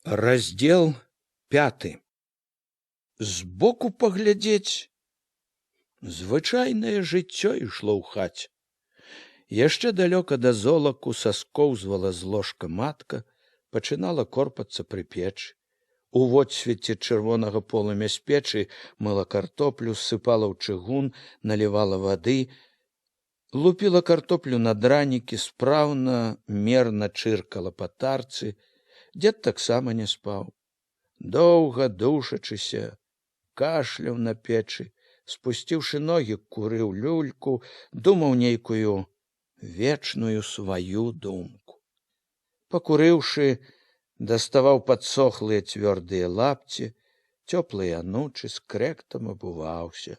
Раздел 5. Збоку паглядзець. Звычайнае жыццё ішло ў хаце. Яшчэ далёка да золаку саскоўзвала з ложка матка, пачынала корпацца пры печы. У водсвеце чырвонага полымя з печы мыла картоплю, ссыпала ў чыгун, налівала вады, лупіла картоплю на дранікі, спраўна, мерна чыркала па тарцы. Дзед таксама не спаў. Доўга душачыся, кашляў на печы, спусціўшы ногі, курыў люльку, думаў нейкую вечную сваю думку. Пакурыўшы, даставаў падсохлыя цвёрдыя лапці, цёплыя анучы, з крэктам абуваўся.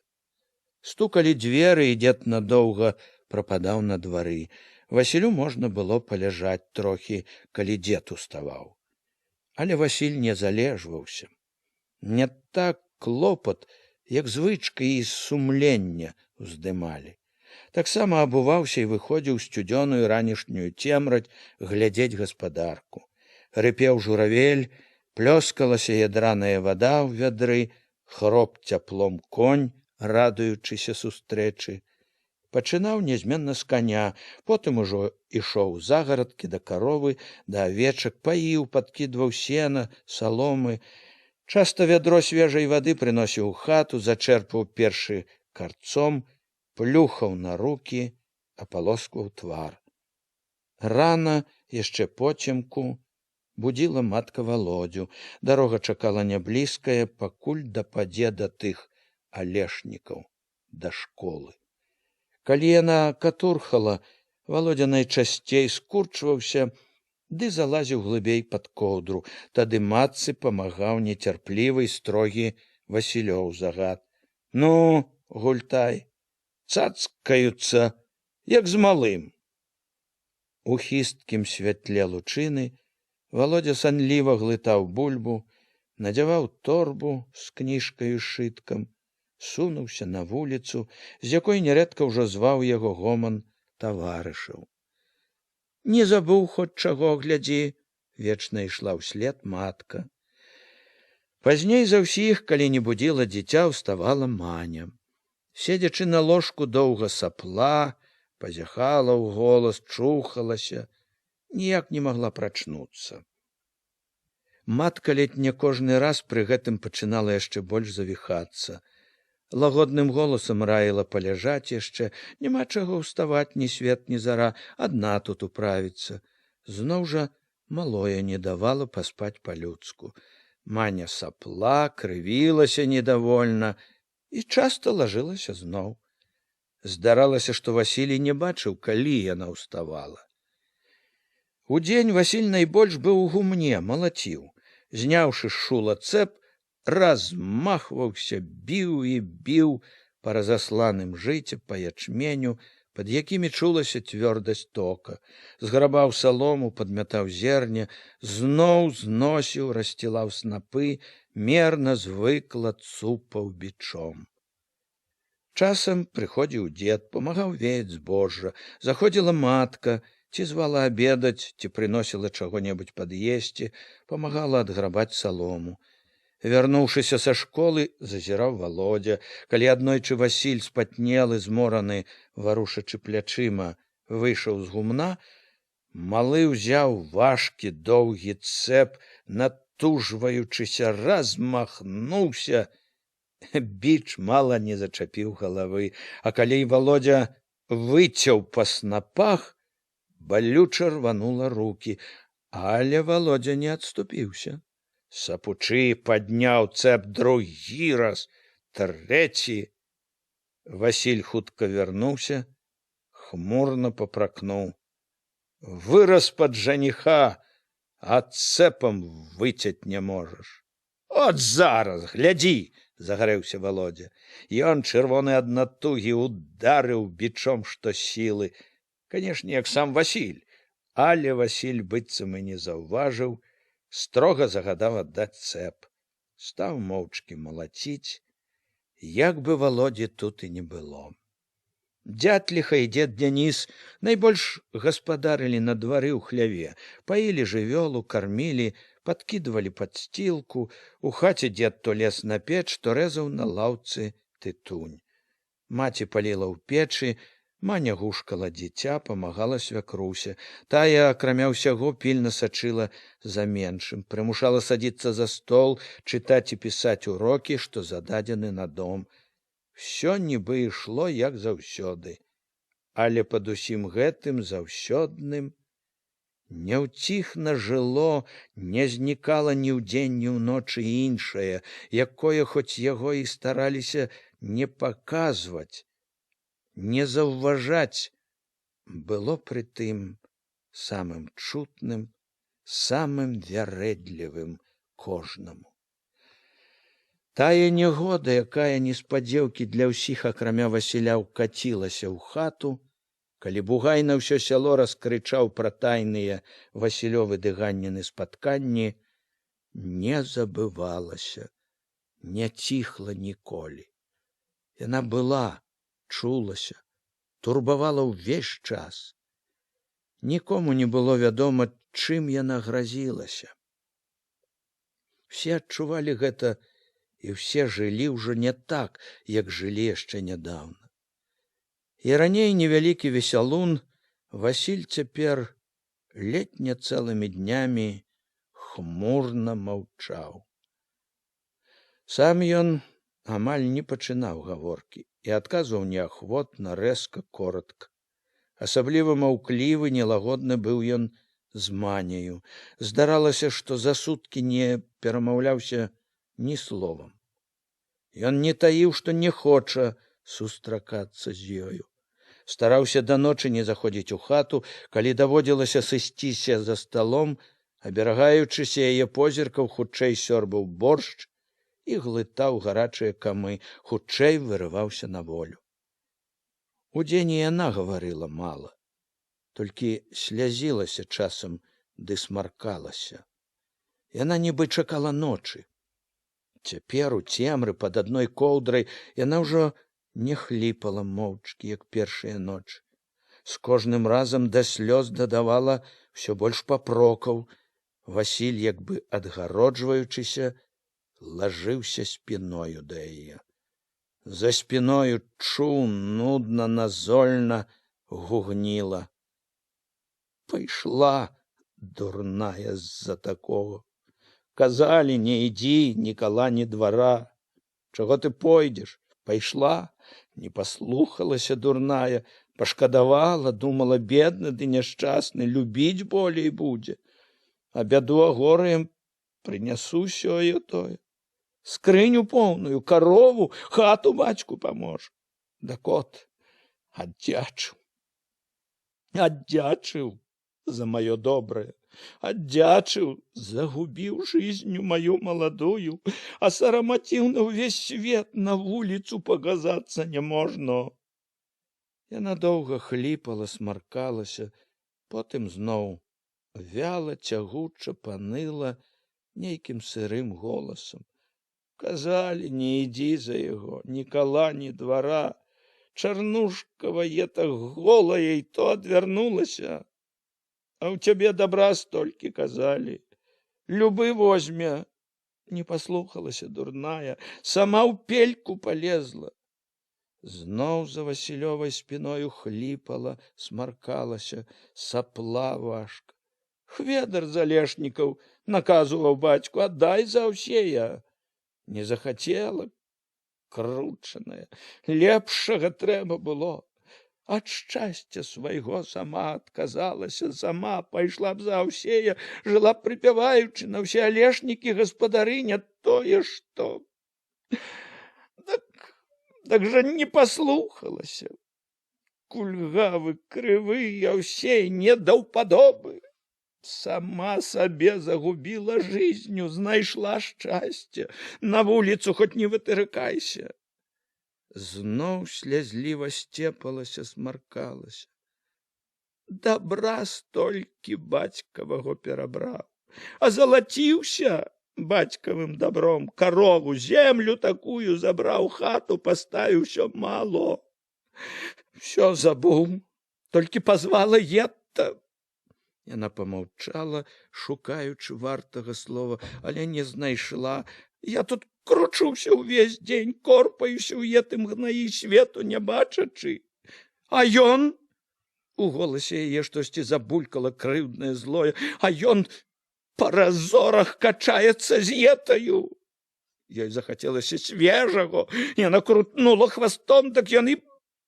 Стукалі дзверы, і дзед надоўга прападаў на двары. Васілю можна было паляжаць трохі, калі дзед уставаў. Але Васіль не залежваўся. Не так клопат, як звычка і сумлення ўздымалі. Таксама абуваўся і выходзіў сцюдзёную ранішнюю цемраць глядзець гаспадарку. Рыпеў журавель, плёскалася ядраная вада ў вядры, хроп цяплом конь, радуючыся сустрэчы. Пачынаў нязменна з каня, потым ужо ішоў загарадкі да каровы, да авечак, паіў, падкідваў сена, саломы. Часта вядро свежай вады прыносіў у хату, зачэрпаў першы карцом, плюхаў на рукі, апалоскваў твар. Рана, яшчэ поцемку, будзіла матка Валодзю. Дарога чакала няблізкая, пакуль дападзе да тых алешнікаў, да школы. Калі яна катурхала, Валодзя найчасцей скурчваўся ды залазіў глыбей пад коўдру. Тады матцы памагаў нецярплівы і строгі Васілёў загад. Ну, гультай, цацкаюцца, як з малым. У хісткім святле лучыны Валодзя санліва глытаў бульбу, надзяваў торбу з кніжкаю сшыткам, сунуўся на вуліцу, з якой нярэдка ўжо зваў яго гоман таварышаў. Не забыў хоць чаго, глядзі, вечна ішла ўслед матка. Пазней за ўсіх, калі не будзіла дзіця, уставала Маня. Седзячы на ложку, доўга сапла, пазяхала ў голас, чухалася, ніяк не магла прачнуцца. Матка ледь не кожны раз пры гэтым пачынала яшчэ больш завіхацца. Лагодным голасам раіла паляжаць яшчэ, няма чаго ўставаць ні свет, ні зара, адна тут управіцца. Зноў жа малое не давала паспаць па-людску. Маня сапла, крывілася недавольна і часта лажылася зноў. Здаралася, што Васілій не бачыў, калі яна ўставала. Удзень Васіль найбольш быў у гумне, малаціў. Зняўшы з шула цэп, размахваўся, біў і біў па разасланым жыце, па ячменю, пад якімі чулася цвёрдасць тока. Зграбаў салому, падмятаў зерне, зноў зносіў, рассцілаў снапы, мерна звыкла цупаў бичом. Часам прыходзіў дзед, памагаў веяць збожжа, заходзіла матка, ці звала абедаць, ці прыносіла чаго-небудзь пад'есці, памагала адграбаць салому. Вярнуўшыся са школы, зазіраў Валодзя. Калі аднойчы Васіль, спатнелы, змораны, варушачы плячыма, выйшаў з гумна, малы ўзяў важкі доўгі цэп, натужваючыся, размахнуўся. Біч мала не зачапіў галавы, а калі Валодзя выцяў па снапах, балюча рванула рукі, але Валодзя не адступіўся. Сапучы падняў цэп другі раз, трэці. Васіль хутка вярнуўся, хмурна папракнуў. Вырас пад жаніха, а цэпам выцяць не можаш. От зараз, глядзі, загарэўся Валодзя. Ён, чырвоны ад натугі, ударыў бичом што сілы. Канешне, як сам Васіль, але Васіль быццам і не заўважыў, строга загадаў аддаць цэп. Стаў моўчкі малаціць, як бы Валодзі тут і не было. Дзятліха і дзед Дзяніс найбольш гаспадарылі на двары ў хляве, паілі жывёлу, кармілі, падкідвалі падсцілку. У хаце дзед то лез на печ, то рэзаў на лаўцы тытунь. Маці паліла ў печы, Маня гушкала дзіця, памагала свякруся. Тая, акрамя ўсяго, пільна сачыла за меншым, прымушала садзіцца за стол, чытаць і пісаць урокі, што зададзены на дом. Всё нібы ішло, як заўсёды, але пад усім гэтым заўсёдным няўціхна жыло, не знікала ні ўдзень, ні ўночы іншае, якое хоць яго і стараліся не паказваць, не заўважаць, было прытым самым чутным, самым вярэдлівым кожнаму. Тая нягода, якая неспадзеўкі для ўсіх, акрамя Васіля, ўкацілася ў хату, калі бугай на ўсё сяло раскрычаў пра тайныя Васілёвы дыганніны спатканні, не забывалася, не ціхла ніколі. Яна была, чулася, турбавала ўвесь час. Нікому не было вядома, чым яна гразілася. Все адчувалі гэта, і ўсе жылі ўжо не так, як жылі яшчэ нядаўна. І раней невялікі весялун, Васіль цяпер ледзь не цэлымі днямі хмурна маўчаў. Сам ён амаль не пачынаў гаворкі і адказваў неахвотна, рэзка, коротка. Асабліва маўклівы, нелагодны быў ён з Маняю. Здаралася, што за суткі не перамаўляўся ні словам. Ён не таіў, што не хоча сустракацца з ёю. Стараўся да ночы не заходзіць у хату, калі даводзілася сысціся за сталом, аберагаючыся яе позіркаў, хутчэй сёрбаў боршч і глытаў гарачыя камы, хутчэй вырываўся на волю. Удзень і яна гаварыла мала, толькі слязілася часам ды смаркалася. Яна нібы чакала ночы. Цяпер у цемры пад адной коўдрай яна ўжо не хліпала моўчкі, як першыя ночы. З кожным разам да слёз дадавала ўсё больш папрокаў. Васіль, як бы адгароджваючыся, лажыўся спіною да яе. За спіною чуў, нудна, назольна гугніла: «Пайшла, дурная, з-за такого. Казалі, не ідзі, ні кала, ні двара. Чаго ты пойдзеш? Пайшла, не паслухалася, дурная, пашкадавала, думала, бедны ды няшчасны, любіць болей будзе. А бяду а горы ім прынясу сёе тое. Скрыню поўную, карову, хату бацьку паможа. Дак от, аддзячыў за маё добрае. Аддзячыў, загубіў жизнью мою маладую, а сарамаціў на ўвесь свет, на вуліцу паказацца не можна». Яна доўга хліпала, смаркалася, потым зноў вяла, цягуча паныла нейкім сырым голасам: «Казалі, не ідзі за яго, ні кала, ні двара. Чарнушкава так голая, і то адвярнулася. А ў цябе добра столькі казалі. Любы возьме». Не паслухалася, дурная, сама ў пельку полезла. Зноў за Васілёвай спіною хліпала, смаркалася, сапла важка. Хведар Залешнікаў наказував бацьку: «Аддай за ўсея». Не захацела, кручаная, лепшага трэба было. Ад шчасця свайго сама адказалася, сама пайшла б за ўсея, жыла б прыпяваючы на ўсе алешнікі гаспадарыня, тое што. Так жа не паслухалася. Кульгавы, крывы, а ўсей не даўпадобы. Сама сабе загубіла жизнью, знайшла шчасце, на вуліцу хоць не вытыркайся. Зноў слязліва сцепалася, смаркалася. Добра столькі бацькаваго перабраў, а залаціўся бацькавым добром, корову, землю такую забраў, хату паставіў, усё мало. Всё забыў, толькі пазвала Етта. Яна помаўчала, шукаючы вартага слова, але не знайшла. Я тут кручуся ўвесь дзень, корпаюся ў гэтым гнаі, свету не бачачы. А ён... У голасе яе штосьці забулькала крыўднае, злое. А ён па разорах качаецца з Етаю. Ёй захацелася свежаго. Яна крутнула хвастом, так ён і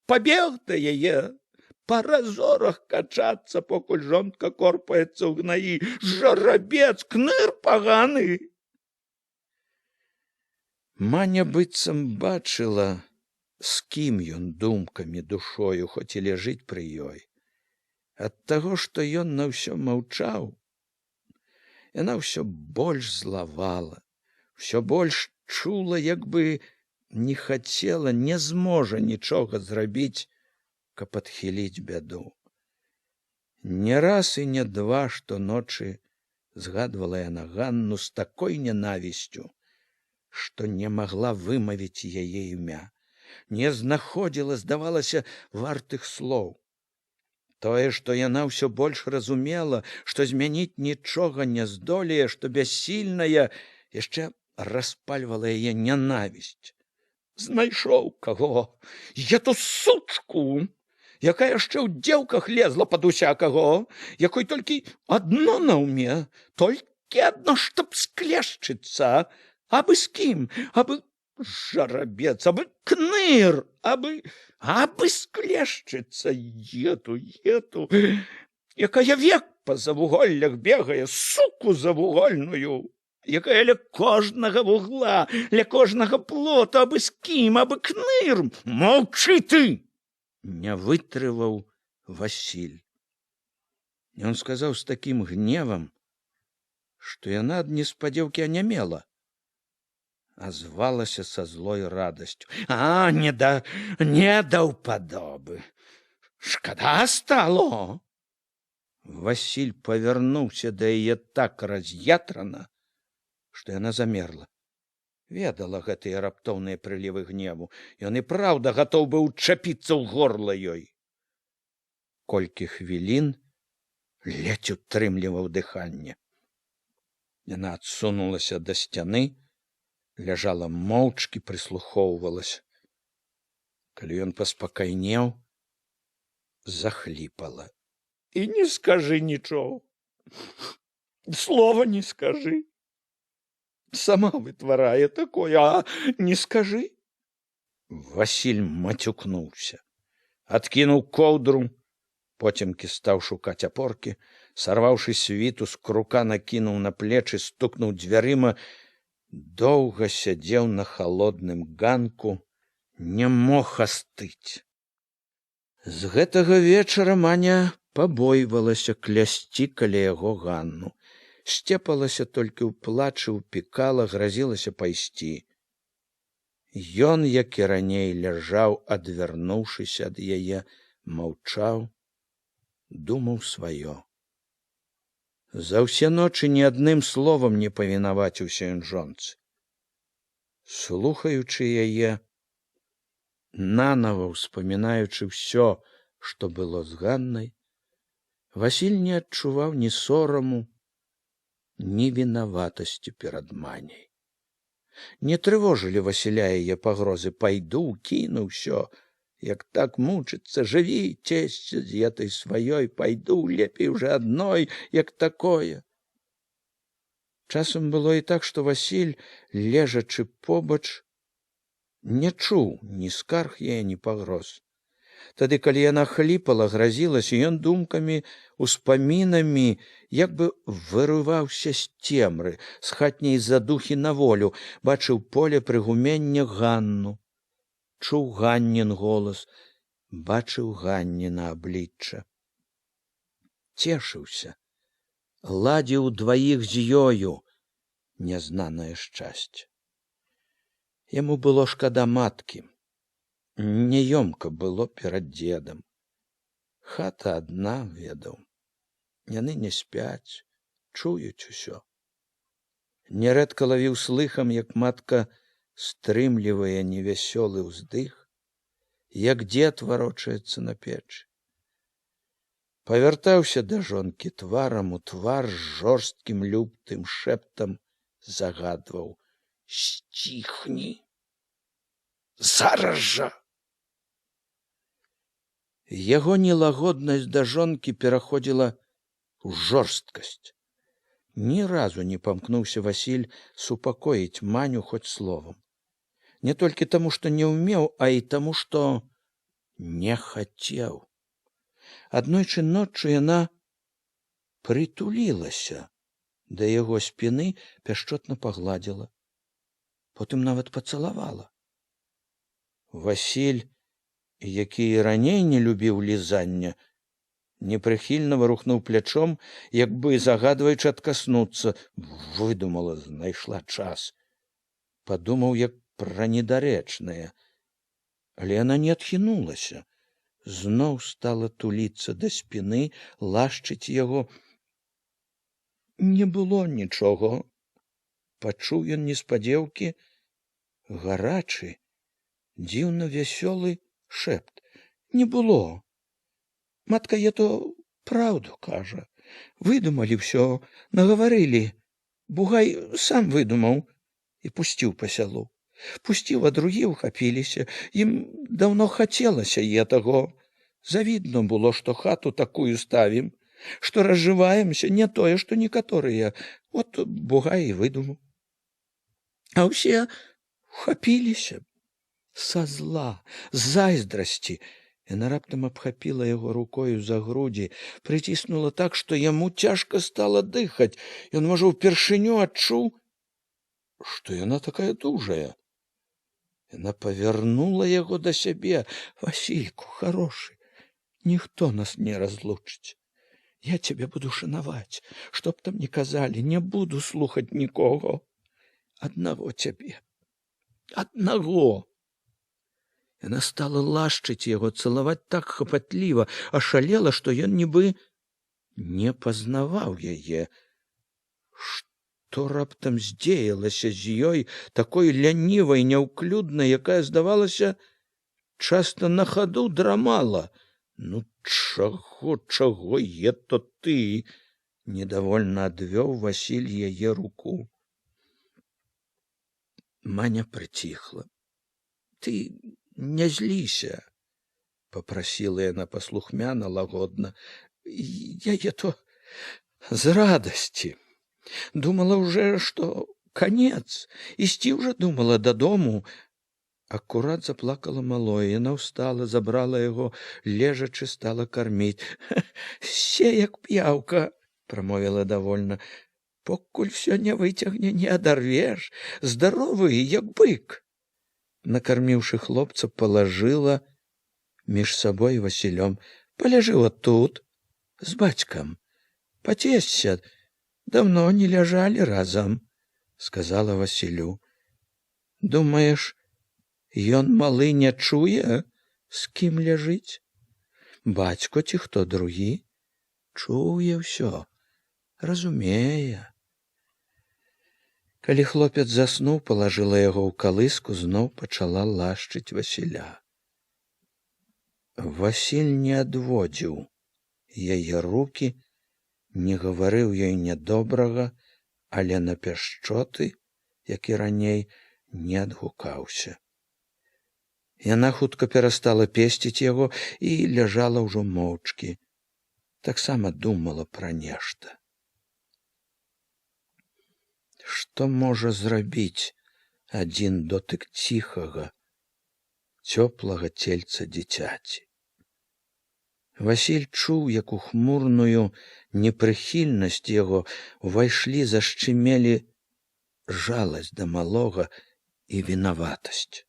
пабег да яе. Па разорах качацца, покуль жонка корпаецца ў гнаі. Жарабец, кныр паганы. Маня быццам бачыла, з кім ён думкамі, душою, хоць і ляжыць пры ёй. Ад таго, што ён на ўсё маўчаў, яна ўсё больш злавала, ўсё больш чула, як бы не хацела, не зможа нічога зрабіць, каб адхіліць бяду. Не раз і не два штоночы згадвала яна Ганну з такой нянавісцю, што не магла вымавіць яе імя, не знаходзіла, здавалася, вартых слоў. Тое, што яна ўсё больш разумела, што змяніць нічога не здолее, што бяссільная, яшчэ распальвала яе нянавісць. Знайшоў каго? Эту сучку, якая яшчэ ў дзеўках лезла пад усякаго, якой толькі адно на ўме, толькі адно, чтоб склешчыцца. Абы з кім? Абы жарабец, абы кныр, абы склешчыцца. Ету, якая век па завуголлях бегае, суку завугольную, якая ля кожнага вугла, ля кожнага плота, абы з кім, абы кныр. Маўчы ты! Не вытрываў Васіль. Ён сказаў з такім гневам, што яна ад неспадзеўкі анямела, а звалася са злой радасцю. Не даўпадобы. Шкада стало. Васіль павярнуўся да яе так раз'ятрана, што яна замерла. Ведала гэтыя раптоўныя прылівы гневу. Ён і праўда гатоў быў чапіцца ў горла ёй. Колькі хвілін ледзь утрымліваў дыханне. Яна адсунулася да сцяны, ляжала моўчкі, прыслухоўвалася. Калі ён паспакайнеў, захліпала. І не скажы нічого. Слова не скажы. Сама вытварае такое, а не скажы. Васіль мацюкнуўся, адкінуў коўдру, потемкі стаў шукаць апоркі, сарваўшы світу з крука, накінуў на плечы, стукнуў дзвярыма, доўга сядзеў на халодным ганку, не мог астыць. З гэтага вечара Маня пабойвалася клясці каля яго Ганну. Сцепалася толькі ў плачы, упікала, гразілася пайсці. Ён, як і раней, ляжаў, адвярнуўшыся ад яе, маўчаў, думаў сваё. За ўсе ночы ні адным словам не павінаваціўся ён жонцы. Слухаючы яе, нанава ўспамінаючы ўсё, што было з Ганнай, Васіль не адчуваў ні сораму, ні вінаватасці перад Маняй. Не трывожылі Васіля яе пагрозы: пайду, кіну ўсё, як так мучыцца, жыві, цесце з этой сваёй, пайду, лепей уже адной, як такое. Часам было і так, што Васіль, лежачы побач, не чуў ні скарг яе, ні пагроз. Тады, калі яна хліпала, гразілася, ён думкамі, успамінамі як бы вырываўся з цемры, з хатняй задухі на волю, бачыў поле прыгумення Ганну, чуў Ганнін голас, бачыў Ганніна аблічча. Цешыўся, ладзіў дваіх з ёю нязнанае шчасце. Яму было шкада маткі. Няёмка было перад дзедам. Хата адна, ведаў. Яны не спяць, чуюць усё. Нярэдка лавіў слыхам, як матка стрымлівае невясёлы ўздых, як дзед варочаецца на печы. Павяртаўся да жонкі тварам у твар з жорсткім люптым шэптам загадваў: «Сціхні! Зараз жа!» Яго нелагоднасць да жонкі пераходзіла ў жорсткасць. Ні разу не памкнуўся Васіль супакоіць Маню хоць словам. Не толькі таму, што не ўмеў, а і таму, што не хацеў. Аднойчы ноччу яна прытулілася да яго спіны, пяшчотна пагладзіла, потым нават пацалавала. Васіль, які і раней не любіў лізання, непрыхільна варухнуў плячом, як бы загадваючы адкаснуцца. Выдумала, знайшла час. Падумаў, як пра недарэчнае. Але яна не адхінулася. Зноў стала туліцца да спіны, лашчыць яго. Не было нічого. Пачуў ён неспадзеўкі гарачы, дзіўна вясёлы шэпт. Не было. Матка ето праўду кажа. Выдумалі ўсё, нагаварылі. Бугай сам выдумаў і пусціў па сялу. Пусціў, а другі ўхапіліся. Ім даўно хацелася таго. Завідно было, што хату такую ставім, што разжываемся не тое, што некаторыя. От Бугай і выдумаў. А ўсе ухапіліся. Са зла, зайздрасці. Яна раптам абхапіла яго рукою за грудзі, прыціснула так, што яму цяжка стала дыхаць. Ён, можа, упершыню адчуў, што яна такая дужая. Яна павярнула яго да сябе. Васільку, харошы, ніхто нас не разлучыць. Я цябе буду шанаваць, што б там ні казалі, не буду слухаць нікога. Аднаго цябе. Аднаго. Яна стала лашчыць яго, цалаваць так хапатліва, ашалела, што ён нібы не пазнаваў яе. Што раптам здзеялася з ёй, такой лянівай, няўклюднай, якая, здавалася, часта на хаду драмала. Ну, чаго ето ты? Недовольна адвёў Васіль яе руку. Маня прыціхла. Ты не зліся, попрасіла яна паслухмяна, лагодна. Я ето з радасці. Думала уже, што канец. Ісці ўжо думала дадому. Акурат заплакала малое. Яна ўстала, забрала яго, лежачы стала карміць. Се як п'яўка, прамовіла давольна. Покуль всё не выцягне, не адарвеш. Здаровы, як бык. Накарміўшы хлопца, палажыла між сабой і Васілём. Паляжы вот тут, з бацькам. Пацешся. Давно не ляжалі разам, сказала Васілю. Думаеш, ён малы не чуе, з кім ляжыць? Бацько ці хто другі? Чуе ўсё, разумее. Калі хлопец заснуў, палажыла яго ў калыску, зноў пачала лашчыць Васіля. Васіль не адводзіў яе рукі, не гаварыў ёй нядобрага, але на пяшчоты, як і раней, не адгукаўся. Яна хутка перастала песціць яго і ляжала ўжо моўчкі. Таксама думала пра нешта. Што можа зрабіць адзін дотык ціхага, цёплага цельца дзіцяці? Васіль чуў, як у хмурную непрыхільнасць яго увайшлі, зашчымелі жаласць да малога і вінаватасць.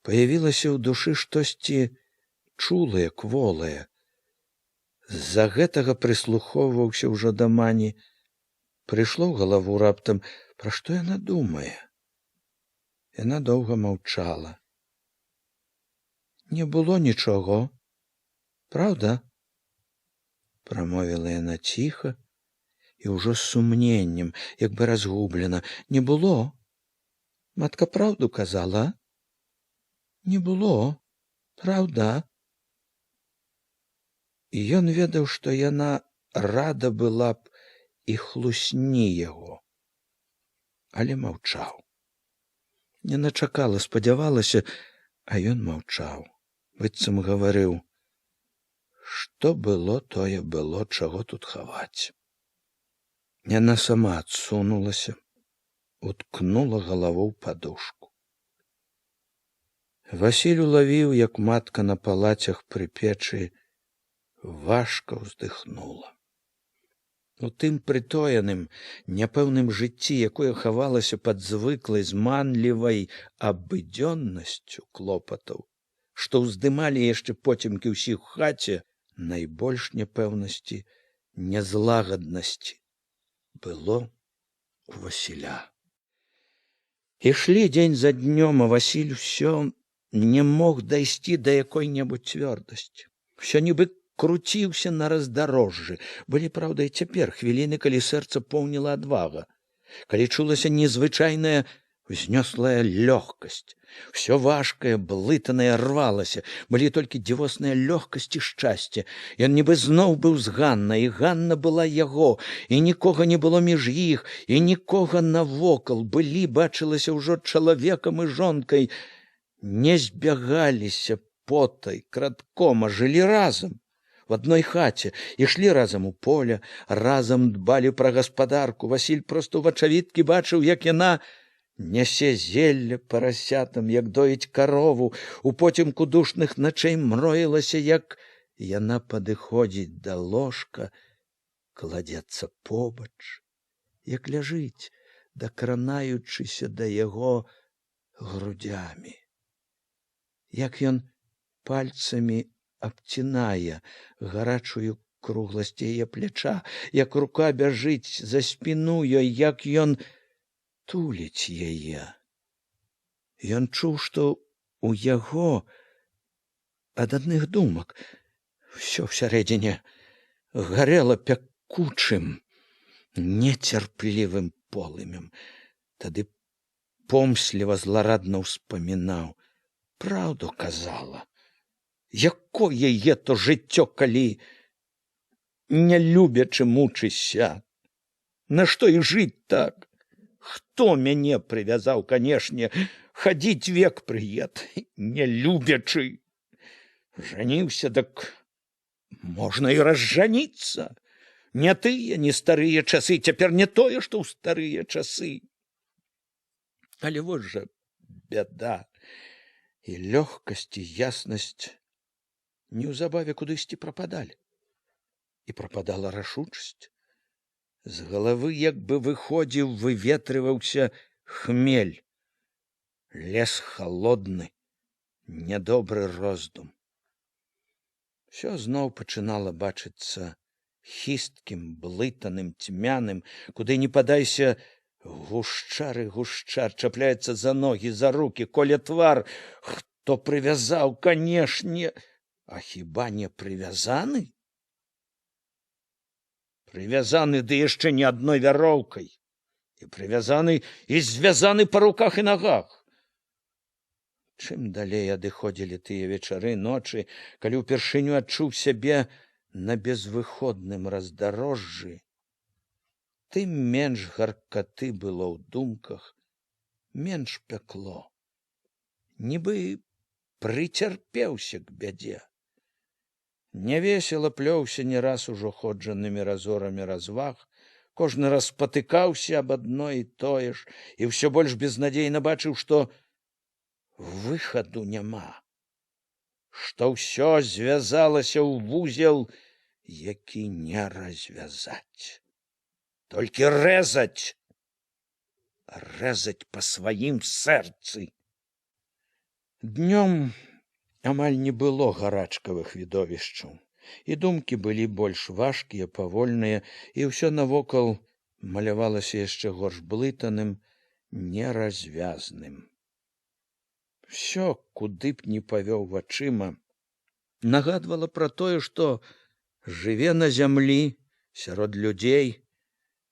Паявілася ў душы штосьці чулае, кволае. З-за гэтага прыслухоўваўся ўжо да Мані. Прыйшло ў галаву раптам, пра што яна думае. Яна доўга маўчала. Не было нічого. Правда? Прамовіла яна ціха і ўжо з сумненнем, як бы разгублена. Не было. Матка праўду казала? Не было. Праўда? І ён ведаў, што яна рада была б і хлусні яго, але маўчаў. Яна чакала, спадзявалася, а ён маўчаў, быццам гаварыў: што было, тое было, чаго тут хаваць. Яна сама адсунулася, уткнула галаву ў падушку. Васіль улавіў, як матка на палацях пры печы важка ўздыхнула. У тым прытоеным, няпэўным жыцці, якое хавалася пад звыклай, зманлівай абыдзённасцю клопатаў, што ўздымалі яшчэ поцемкі ўсіх у хаце, найбольш няпэўнасці, нязлагаднасці было у Васіля. Ішлі дзень за днём, а Васіль усё не мог дайсці да якой-небудзь цвёрдасці. Усё нібы круціўся на раздарожжы. Былі, праўда, і цяпер хвіліны, калі сэрца поўніла адвага, калі чулася незвычайная узнёслая лёгкасць. Усё важкае, блытанае рвалася, былі толькі дзівосныя лёгкасць і шчасце. Ён нібы зноў быў з Ганнай, і Ганна была яго, і нікога не было між іх, і нікога навокал. Былі, бачылася ўжо чалавекам і жонкай, не збягаліся потай, крадком, а жылі разам. В адной хаце, ішлі разам у поле, разам дбалі пра гаспадарку. Васіль проста ў вачавіткі бачыў, як яна нясе зелле парасятам, як доіць карову, у поцемку душных начэй мроілася, як яна падыходзіць да ложка, кладзецца побач, як ляжыць, дакранаючыся да яго грудзямі, як ён пальцамі абцінае гарачую кругласць яе пляча, як рука бяжыць за спіну ёй, як ён туліць яе. Ён чуў, што у яго ад адных думак усё всярэдзіне гарэла пякучым, нецярплівым полымем. Тады помсліва зларадна ўспамінаў: праўду казала. Якое є то жыццё, калі не любячы мучыся? Нашто і жыць так? Хто мяне прывязаў, канешне, хадзіць век прыед, не любячы. Жаніўся, дак можна і разжаніцца. Не тыя, не старыя часы, цяпер не тое, што ў старыя часы. Але вось жа бяда. І лёгкасць, і яснасць неўзабаве кудысьці прападалі. І прападала рашучасць. З галавы як бы выходзіў, выветрываўся хмель. Лес халодны, нядобры роздум. Усё зноў пачынала бачыцца хісткім, блытаным, цьмяным, куды не падайся, гушчар і гушчар, чапляецца за ногі, за рукі, коля твар. Хто прывязаў, канешне, а хіба не прывязаны? Прывязаны, ды яшчэ не адной вяроўкай. І прывязаны, і звязаны па руках і нагах. Чым далей адыходзілі тыя вечары, ночы, калі ўпершыню адчуў сябе на безвыходным раздарожжы, тым менш гаркаты было ў думках, менш пякло. Нібы прыцярпеўся к бядзе. Нявесела плёўся не раз ужо ходжанымі разорамі разваг, кожны раз спатыкаўся аб адно і тое ж, і ўсё больш безнадзейна бачыў, што выхаду няма, што ўсё звязалася ў вузел, які не развязаць. Толькі рэзаць, рэзаць па сваім сэрцы. Днём амаль не было гарачкавых відовішчаў, і думкі былі больш важкія, павольныя, і ўсё навокал малявалася яшчэ горш блытаным, неразвязным. Усё, куды б ні павёў вачыма, нагадвала пра тое, што жыве на зямлі, сярод людзей,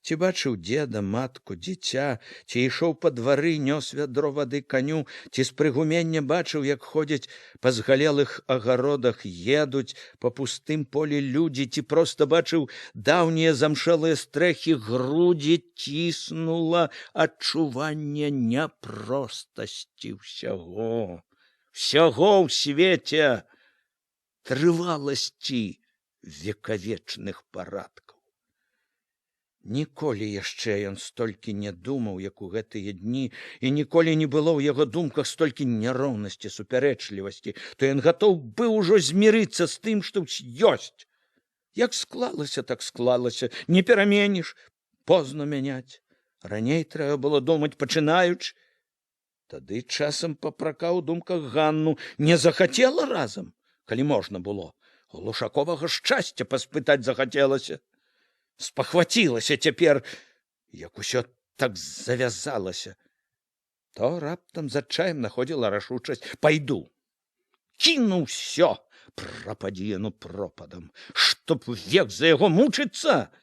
Ці бачыў дзеда, матку, дзіця, ці ішоў па двары, нёс вядро вады каню, ці з прыгумення бачыў, як ходзяць па згалелых агародах, едуць па пустым полі людзі, ці проста бачыў даўнія замшэлыя стрэхі, грудзі ціснула адчуванне няпростасці ўсяго ў свеце, трываласці векавечных парадкаў. Ніколі яшчэ ён столькі не думаў, як у гэтыя дні, і ніколі не было ў яго думках столькі няроўнасці, супярэчлівасці, то ён гатоў быў ужо змірыцца з тым, што ёсць. Як склалася, так склалася, не пераменіш, позна мяняць. Раней трэба было думаць пачынаючы. Тады часам папракаў у думках Ганну, не захацела разам, калі можна было. Глушаковага шчасця паспытаць захацелася. Спахвацілася цяпер, як усё так завязалася. То раптам з адчаем находзіла рашучасць. Пайду. Кіну ўсё. Прападзі яно пропадам. Чтоб век за яго мучыцца.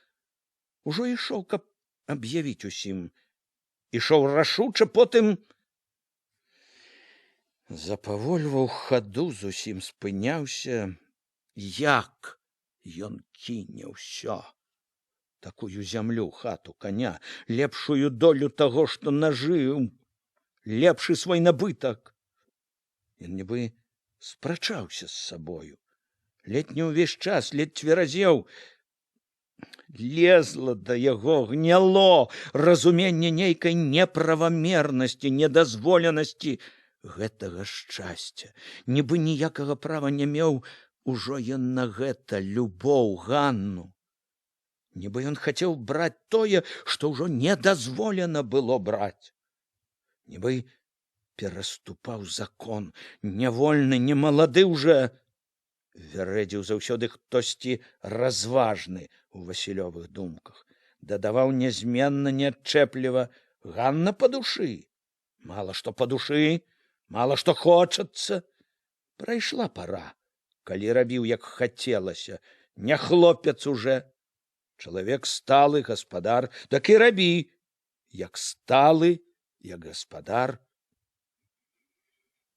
Ужо ішоў, каб аб'явіць усім. Ішоў рашуча, потым запавольваў хаду, зусім спыняўся. Як ён кіне ўсё. Такую зямлю, хату, коня, лепшую долю таго, што нажыў, лепшы свой набытак. Ён нібы спрачаўся з сабою. Ледь не ўвесь час, ледь цверазеў. Лезла да яго, гняло разуменне нейкай неправамернасці, недазволенасці гэтага шчасця. Нібы ніякага права не меў ужо ён на гэта, любоў, Ганну. Нібы ён хацеў браць тое, што ўжо не дазволена было браць. Нібы пераступаў закон, нявольны, немалады ўжо. Вярэдзіў заўсёды хтосьці разважны у Васілёвых думках. Дадаваў нязменна, неадчэпліва: Ганна па душы. Мала што па душы, мала што хочацца. Прайшла пара, калі рабіў, як хацелася, не хлопец уже. Чалавек сталы, гаспадар, так і рабі, як сталы, як гаспадар.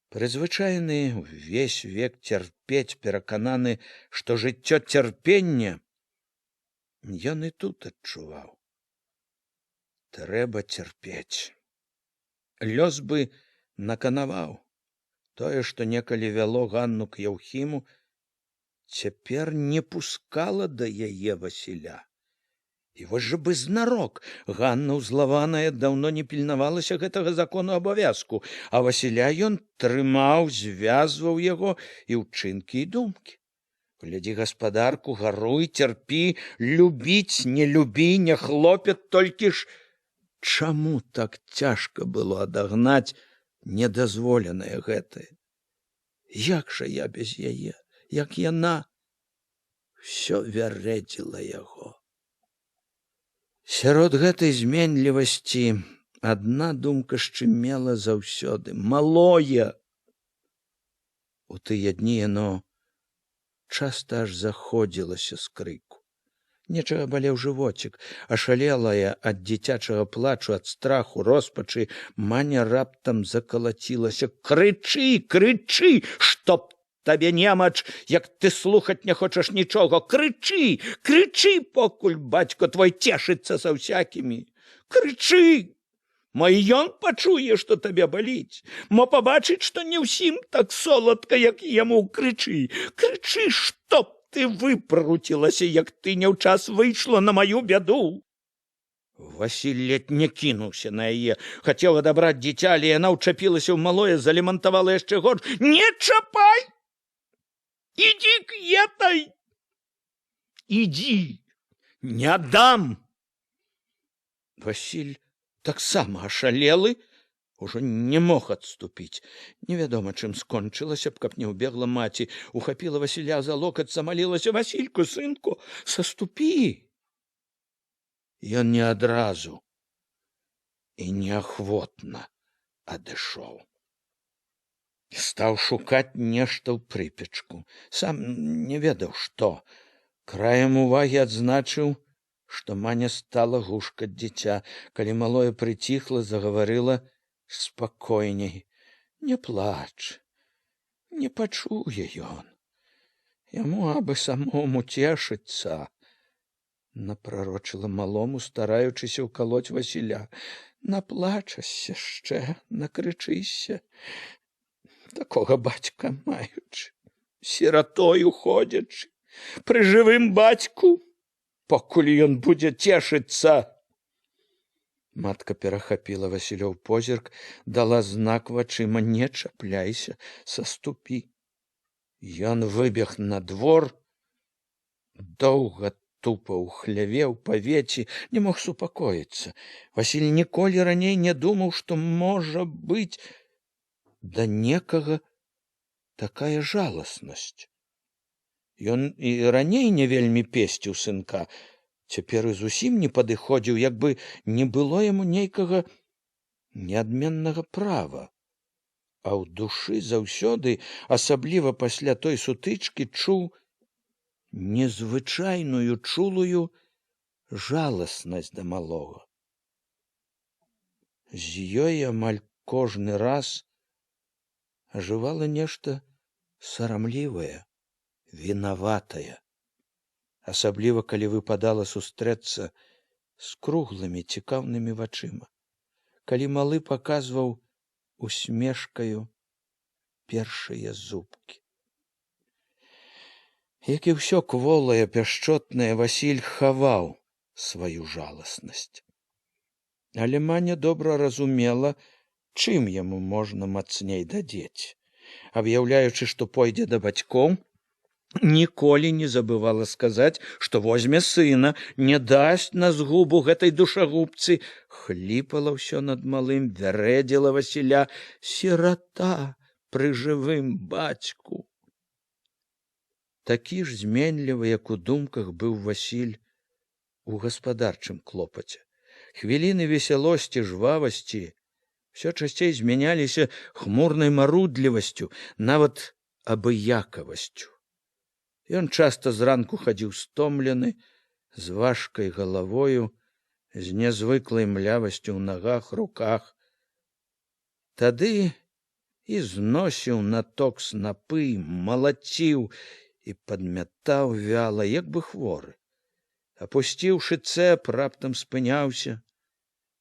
Прызвычайны ўвесь век цярпець, перакананы, што жыццё цярпення, ён і тут адчуваў. Трэба цярпець. Лёс бы наканаваў. Тое, што некалі вяло Ганну к Яўхіму, цяпер не пускала да яе Васіля. І вось жа бы знарок, Ганна ўзлаваная даўно не пільнавалася гэтага закону абавязку, а Васіля ён трымаў, звязваў яго і ўчынкі, і думкі. Глядзі гаспадарку, гаруй, цярпі, любіць, не любі, не хлопец, толькі ж чаму так цяжка было адагнаць недазволенае гэтае? Як жа я без яе, як яна? Всё вярэдзіла яго. Сярод гэтай зменлівасці адна думка шчымела заўсёды: малое. У тыя дні яно часта аж заходзілася з крыку. Нечага балеў жывоцік, ашалелая ад дзіцячага плачу, ад страху, роспачы, Маня раптам закалацілася: крычы, крычы, чтоб табе немач, як ты слухаць не хочаш нічога. Крычы, крычы, покуль бацько твой цешыцца са ўсякімі. Крычы! Мо і ён пачуе, што табе баліць. Мо пабачыць, што не ўсім так соладка, як яму. Крычы, крычы, чтоб ты выпруцілася, як ты не ў час выйшла на маю бяду. Васіль ледь не кінуўся на яе, хацеў адабраць дзіця, але яна ўчапілася ў малое, залемантавала яшчэ горш: не чапай! Иди к этой! Иди! Не дам! Васіль таксама ашалелы, ужо не мог адступіць. Невядома, чым скончылася б, каб не ўбегла маці, ухапіла Васіля за локаць, замалілася: Васільку, сынку, саступі! Ён не адразу і неахвотна адышоў. Стаў шукаць нешта ў прыпечку. Сам не ведаў, што. Краем увагі адзначыў што Маня стала гушкаць дзіця. Калі малое прыціхла, загаварыла спакойней. Не плач, не пачуе ён. Яму абы самому цешыцца, напрарочыла малому, стараючыся ўкалоць Васіля. Наплачашся яшчэ, накрычыся. Такога бацька маючы, сіратою ходзячы, пры жывым бацьку, покуль ён будзе цешыцца. Матка перахапіла Васілёў позірк, дала знак вачыма: не чапляйся, саступі. Ён выбег на двор, доўга тупаў, хлявеў па веці, не мог супакоіцца. Васіль ніколі раней не думаў, што можа быць да некага такая жаласнасць. Ён і раней не вельмі песціў сынка, цяпер і зусім не падыходзіў, як бы не было яму нейкага неадменнага права. А ў душы заўсёды, асабліва пасля той сутычкі, чуў незвычайную чулую жаласнасць да малога. З ёй амаль кожны раз ажывала нешта сарамлівае, вінаватае. Асабліва, калі выпадала сустрэцца з круглымі цікаўнымі вачыма, калі малы паказваў усмешкаю першыя зубкі. Як і ўсё кволае, пяшчотнае, Васіль хаваў сваю жаласнасць. Але Маня добра разумела, чым яму можна мацней дадзець. Аб'яўляючы, што пойдзе да бацькоў, ніколі не забывала сказаць, што возьме сына, не дасць на згубу гэтай душагубцы. Хліпала ўсё над малым, вярэдзіла Васіля: сірата пры жывым бацьку. Такі ж зменлівы, як у думках, быў Васіль у гаспадарчым клопаце. Хвіліны весялосці, жвавасці ўсё часцей змяняліся хмурнай марудлівасцю, нават абыякавасцю. Ён часта зранку хадзіў стомлены, з важкай галавою, з нязвыклай млявасцю ў нагах, руках. Тады і зносіў на ток снапы, малаціў і падмятаў вяла, як бы хворы. Апусціўшы цэп, раптам спыняўся,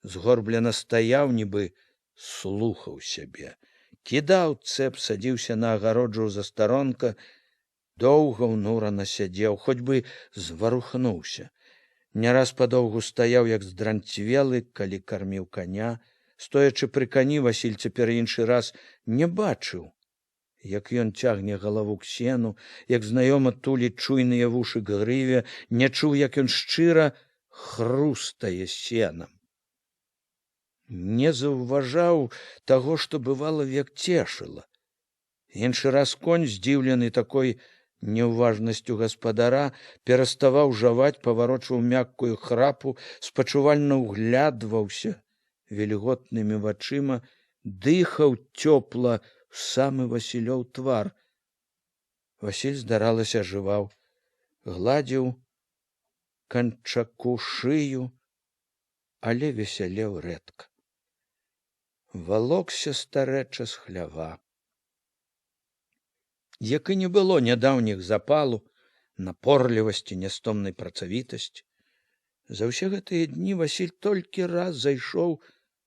згорблена стаяў, нібы слухаў сябе. Кідаў цэп, садзіўся на агароджу застаронка, доўга ўнурана сядзеў, хоць бы зварухнуўся. Не раз падоўгу стаяў, як здранцвелы, калі карміў каня. Стоячы пры кані, Васіль цяпер іншы раз не бачыў, як ён цягне галаву к сену, як знаёма туліць чуйныя вушы к грыве, не чуў, як ён шчыра хрустае сенам. Не заўважаў таго, што бывала, век цешыла. Іншы раз конь, здзіўлены такой няўважнасцю гаспадара, пераставаў жаваць, паварочваў мяккую храпу, спачувальна ўглядваўся вільготнымі вачыма, дыхаў цёпла в самы Васілёў твар. Васіль, здаралася, ажываў, гладзіў канчаку шыю, але весялеў рэдка. Валокся старэча з хлява. Як і не было нядаўніх запалу, напорлівасці, нястомнай працавітасці. За ўсе гэтыя дні Васіль толькі раз зайшоў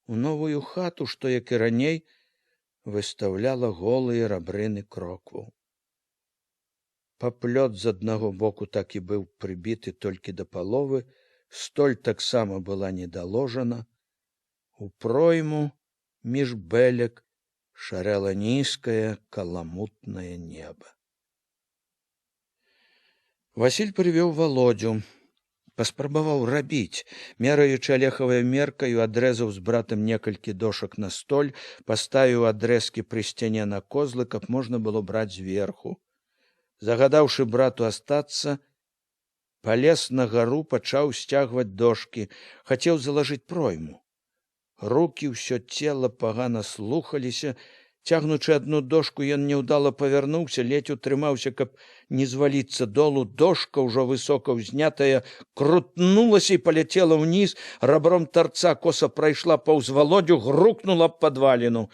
у новую хату, што, як і раней, выстаўляла голыя рабрыны крокваў. Паплёт з аднаго боку так і быў прыбіты толькі да паловы, столь таксама была недаложана. У пройму між бэлек шарэла нізкае каламутнае неба. Васіль прывёў Володю, паспрабаваў рабіць, мераючы алехавай меркаю, адрэзаў з братам некалькі дошак на столь, паставіў адрэзкі пры сцяне на козлы, каб можна было браць зверху. Загадаўшы брату астацца, палез на гару, пачаў сцягваць дошкі, хацеў залажыць пройму. Рукі, ўсё цела пагана слухаліся, Цягнучы адну дошку, ён няўдала павярнуўся, ледзь утрымаўся, каб не зваліцца долу. Дошка, ўжо высока ўзнятая, крутнулася і паляцела ўніз, рабром тарца коса прайшла паўз Валодзю, грукнула б падваліну.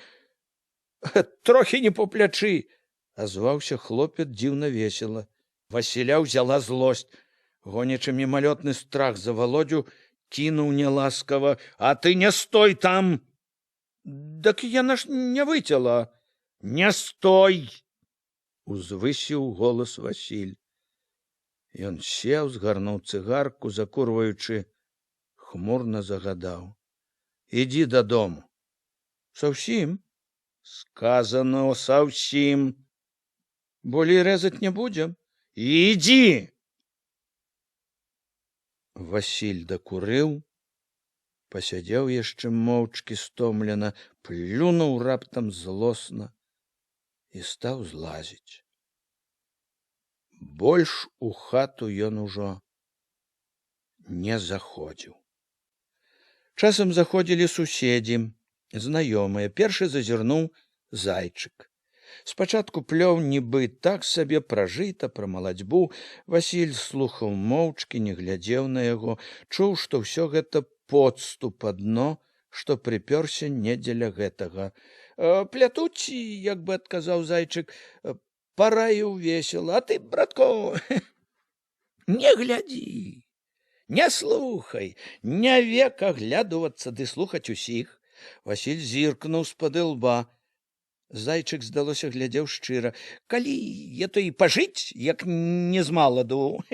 «Трохі не по плячы!» — азваўся хлопец дзіўна весела. Васіля ўзяла злосць. Гонячы мімалётны страх за Валодзю, кінуў няласкава: «А ты не стой там!» «Дак яна ж не выцяла!» «Не стой!» — узвысіў голас Васіль. Ён сеў, згарнуў цыгарку, закурваючы, хмурна загадаў: «Ідзі дадому». «Саўсім?» «Сказано, саўсім. Болей рэзаць не будзем. Ідзі!» Васіль дакурыў, пасядзеў яшчэ моўчкі стомлена, плюнуў раптам злосна і стаў злазіць. Больш у хату ён ужо не заходзіў. Часам заходзілі суседзі, знаёмыя. Першы зазірнуў Зайчык. Спачатку плёў нібы так сабе пра жыта, пра малацьбу. Васіль слухаў моўчкі, не глядзеў на яго, чуў, што ўсё гэта подступ адно, што прыпёрся не дзеля гэтага. «Плятуць», — як бы адказаў Зайчык, параіў весела. «А ты, братко, не глядзі, не слухай, не век аглядувацца ды слухаць усіх». Васіль зіркнуў з-пад ілба. Зайчык, здалося, глядзеў шчыра. «Калі я то і пажыць, як не з маладу,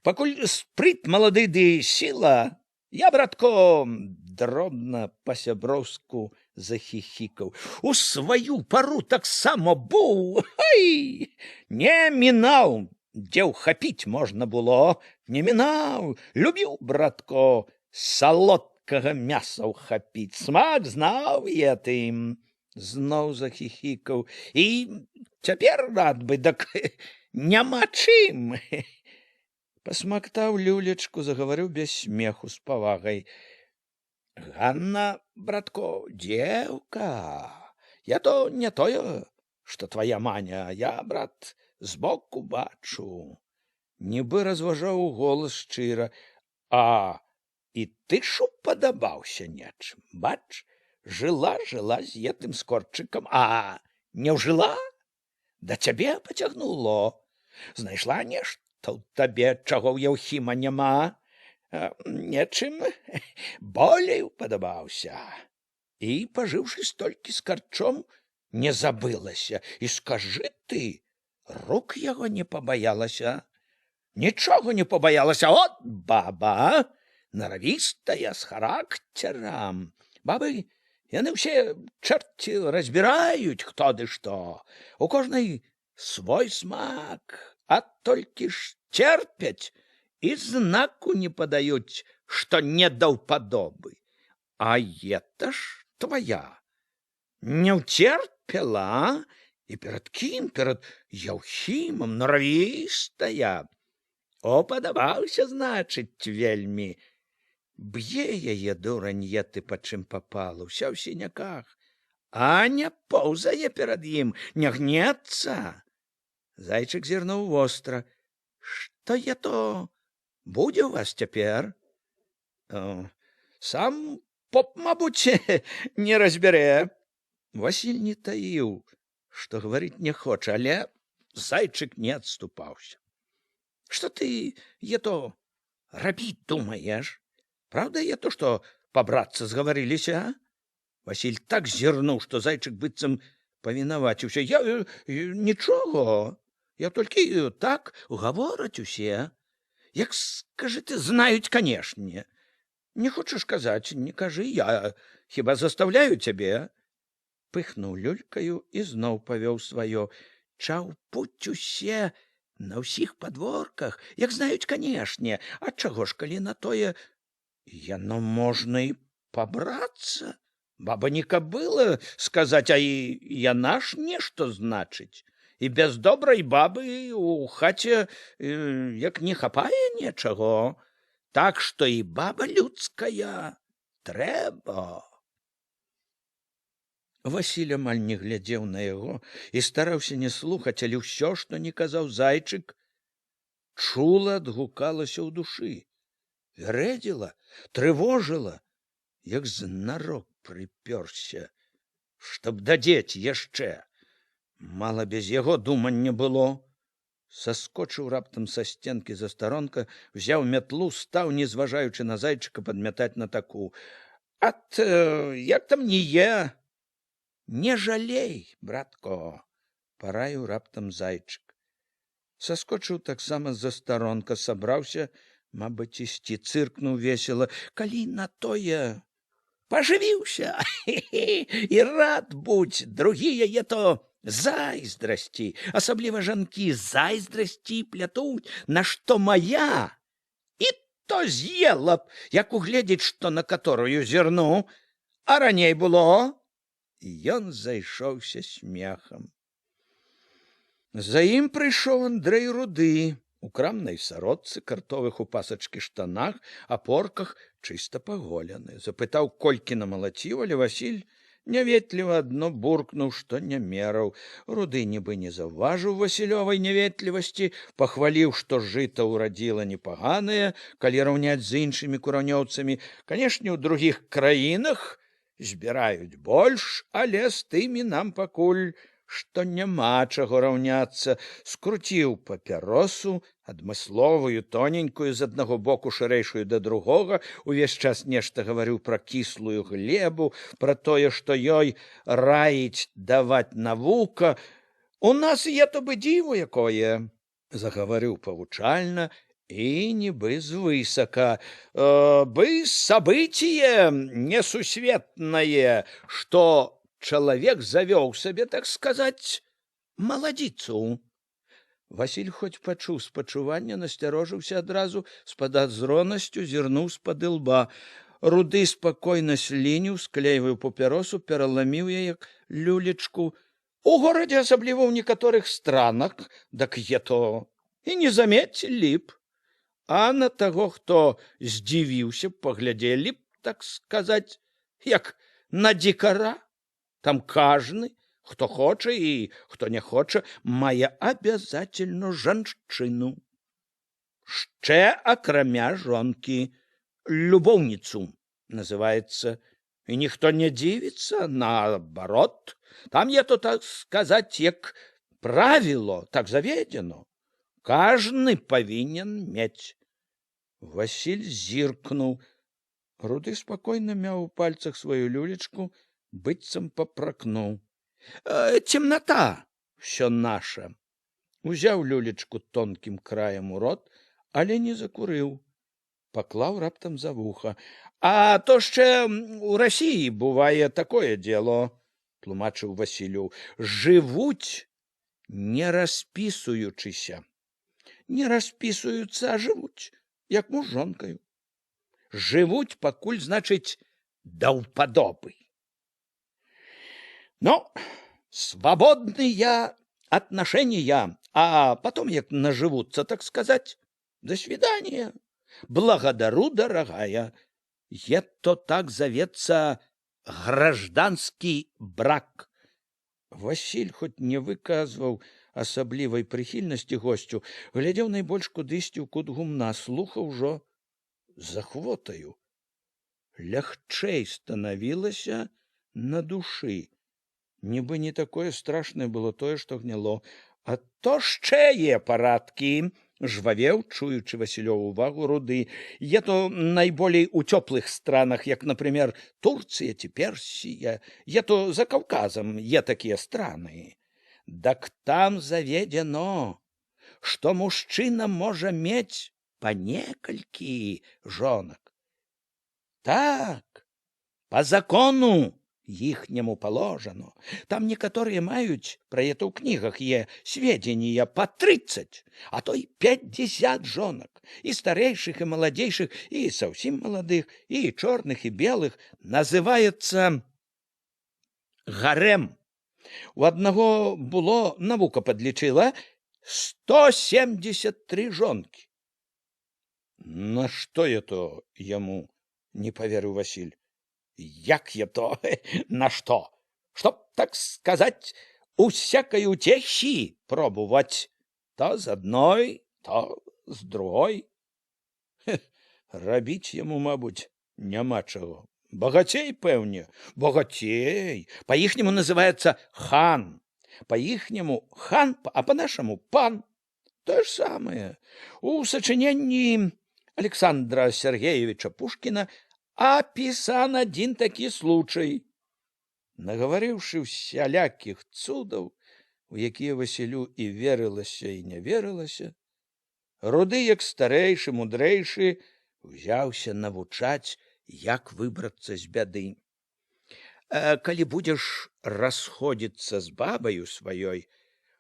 пакуль спрыт малады ды сіла, я, братко, дробна па-сяброўску захіхікаў. У сваю пару таксама быў, не мінаў, дзе ўхапіць можна было, не мінаў, любіў, братко, салодкага мяса ўхапіць, смак знаў я тым». Зноў захіхікаў. «І цяпер рад бы, дак няма чым». Пасмактаў люлечку, загаварыў без смеху, з павагай. «Ганна, братко, дзеўка, я то не тое, што твая маня, я, брат, збоку бачу». Нібы разважаў голас шчыра. «А і ты ж упадабаўся нечым, бач? Жила з гэтым скорчыкам, а не ўжыла? Да цябе пацягнуло. Знайшла нешта ў табе, чаго ў Яўхіма няма. Нечым болей упадабаўся. І, пажыўшы столькі з карчом, не забылася. І скажы ты, рук яго не пабаялася? Нічога не пабаялася. От баба, наравістая, з характарам. Бабы, яны ўсе, чэрці, разбіраюць, хто ды што. У кожнай свой смак, а толькі ж церпяць і знаку не падаюць, што не даўпадобы. А гэта ж твая не ўцерпела, і перад кім? Перад Яўхімам, наравістая. Упадабаўся, значыць, вельмі. Б'е яе дурань еты, па чым папала, ўся ў сіняках, а не поўзае перад ім, не гнецца. Зайчык зірнуў востра. «Што я то будзе ў вас цяпер?» «Сам поп, мабуць, не разбярэ». Васіль не таіў, што гаварыць не хоча, але Зайчык не адступаўся. «Што ты, е то, рабіць думаеш? Правда, я то, што пабрацца згаварыліся, а?» Васіль так зірнуў, што Зайчык быццам павінаваціўся. «Я нічога, я толькі так гавораць усе. Як, скажы ты, знаюць, канешне. Не хочаш казаць, не кажы, я хіба заставляю цябе?» Пыхнуў люлькаю і зноў павёў сваё. «Чаўпуць усе на ўсіх падворках, як знаюць, канешне. А чаго ж, калі на тое яно можна і пабрацца? Баба не кабыла сказаць, а і яна ж нешта значыць. І без добрай бабы у хаце як не хапае нечаго. Так што і баба людская трэба». Васіль амаль не глядзеў на яго і стараўся не слухаць, але ўсё, што не казаў зайчык, чула адгукалася ў душы, вярэдзіла, трывожыла, як знарок прыпёрся, чтоб дадзець яшчэ. Мала без яго думання было. Саскочыў раптам са сценкі застаронка, взяў мятлу, стаў, не зважаючы на зайчыка, падмятаць на таку. Як там не е? Не жалей, братко, параіў раптам зайчык. Саскочыў таксама з застаронка, сабраўся, мабыць, ісці, цыркнуў весела. Калі на тое пажывіўся, і рад будь, другія яе то зайздрасці, асабліва жанкі зайздрасці плятуць, на што моя і то з'ела б, як угледзець, што на каторую зірну, а раней было. Ён зайшоўся смехам. За ім прыйшоў Андрэй Руды у крамнай сародцы, картовых у пасачкі штанах, апорках, чыста паголены. Запытаў, колькі намалаціў, але Васіль няветліва адно буркнуў, што не мераў. Руды нібы не заўважыў Васілёвай няветлівасці, пахваліў, што жыта ўрадзіла непаганае, калі раўняць з іншымі куранёўцамі. Канешне, у другіх краінах збіраюць больш, але з тымі нам пакуль што няма чаго раўняцца. Скруціў папяросу, адмысловую, тоненькую, з аднаго боку шырэйшую да другога, увесь час нешта гаварыў пра кіслую глебу, пра тое, што ёй раіць даваць навука. У нас є то бы дзіво якое, загаварыў павучальна и нібы звысака. Бы событие несусветное, что человек завёў сабе, так сказать, маладзіцу. Васіль хоць пачуў спачуванне, насцярожыўся адразу, з падазронасцю зірнуў з-пад лба. Руды спакойна слініў, склейваў папяросу, пераламіў яе люлечку. У горадзе, асабліва ў некаторых странах, дак е то і не замецілі б. А на таго, хто здзівіўся, паглядзелі б, так сказаць, як на дзікара. Там кажны, хто хоча і хто не хоча, мае абязательно жанчыну. Шчэ акрамя жонкі, любоўніцу называецца. І ніхто не дзівіцца, наоборот. Там є то, так сказаць, як правіло, так заведено. Кажны павінен мець. Васіль зіркнуў. Руды спакойна мяў у пальцах сваю люлечку, быццам папракнуў. Цемната ўсё наша. Узяў люлечку тонкім краем у рот, але не закурыў. Паклаў раптам за вуха. А то ще у Росії буває такое дело, тлумачыў Васілю. Жывуць, не распісуючыся. Не распісуюцца, а жывуць, як муж з жонкаю. Жывуць, пакуль, значыць, да ўпадобы. Ну, свободные отношения, а потом, як наживутся, так сказать, до свидания. Благодарю, дорогая. Это так зовется гражданский брак. Васіль, хоць не выказваў асаблівай прыхільнасці госцю, глядзеў найбольш кудысьці ў кут гумна, слухаў ужо з ахвотаю. Лягчэй станавілася на душы. Нібы не такое страшнае было тое, што гняло. А то ще є парадкі, жвавеў, чуючы Васілёву увагу, Руды. Є то найболей у теплых странах, як, например, Турция ці Персия. Є то за Кавказом, є такія страны. Так там заведено, што мужчына можа мець па некалькі жонак. Так, по закону іхняму положено. Там некаторыя маюць, пра это ў кнігах є, сведзенія па 30, а то і 50 жонак, і старэйшых, і маладзейшых, і совсем маладых, і чорных, і белых. Называецца гарэм. У аднаго было, навука падлічыла, 173 жонкі. На што я то яму, не паверыў Васіль. Як я то? На што? чтоб, так сказать, у всякой утехи пробовать. То з одной, то з другой. Рабіць яму, мабуть, няма чаго. Багацей, пэўне, багацей. По-ихнему называется хан. По-ихнему хан, а по-нашему пан. То же самое. У сочинении Александра Сергеевича Пушкина описан один такі случай. Нагаварыўшы всялякіх цудаў, у якія Васілю і верылася, і не верылася, Руды, як старэйшы, мудрэйшы, узяўся навучаць, як выбрацца з бяды. Калі будзеш расходзіцца з бабаю сваёй,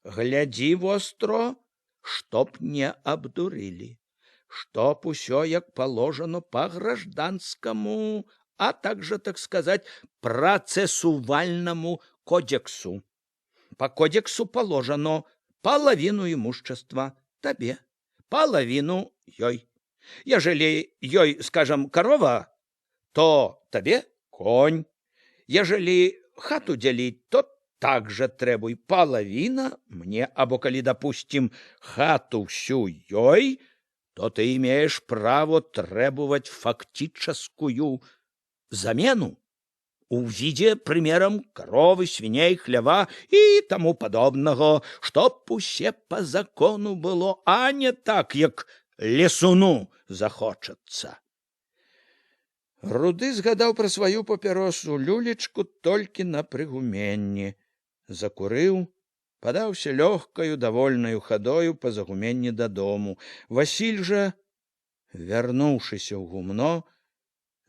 глядзі востро, чтоб не абдурылі, чтоб усё як положено по гражданскому, а также, так сказать, процессуальному кодексу. По кодексу положено половину имущества тебе, половину ёй. Ежели ёй, скажем, корова, то тебе конь. Ежели хату делить, то также требуй половина мне, або коли, допустим, хату всю ёй, то ты имеешь право требовать фактическую замену у виде, примером, коровы, свиней, хлева и тому подобного, чтоб усе по закону было, а не так, як лесуну захочется. Руды згадаў пра сваю папяросу люлечку толькі на прыгуменні. Закурыў, падаўся лёгкаю, давольнаю хадою па загуменні дадому. Васіль жа, вярнуўшыся ў гумно,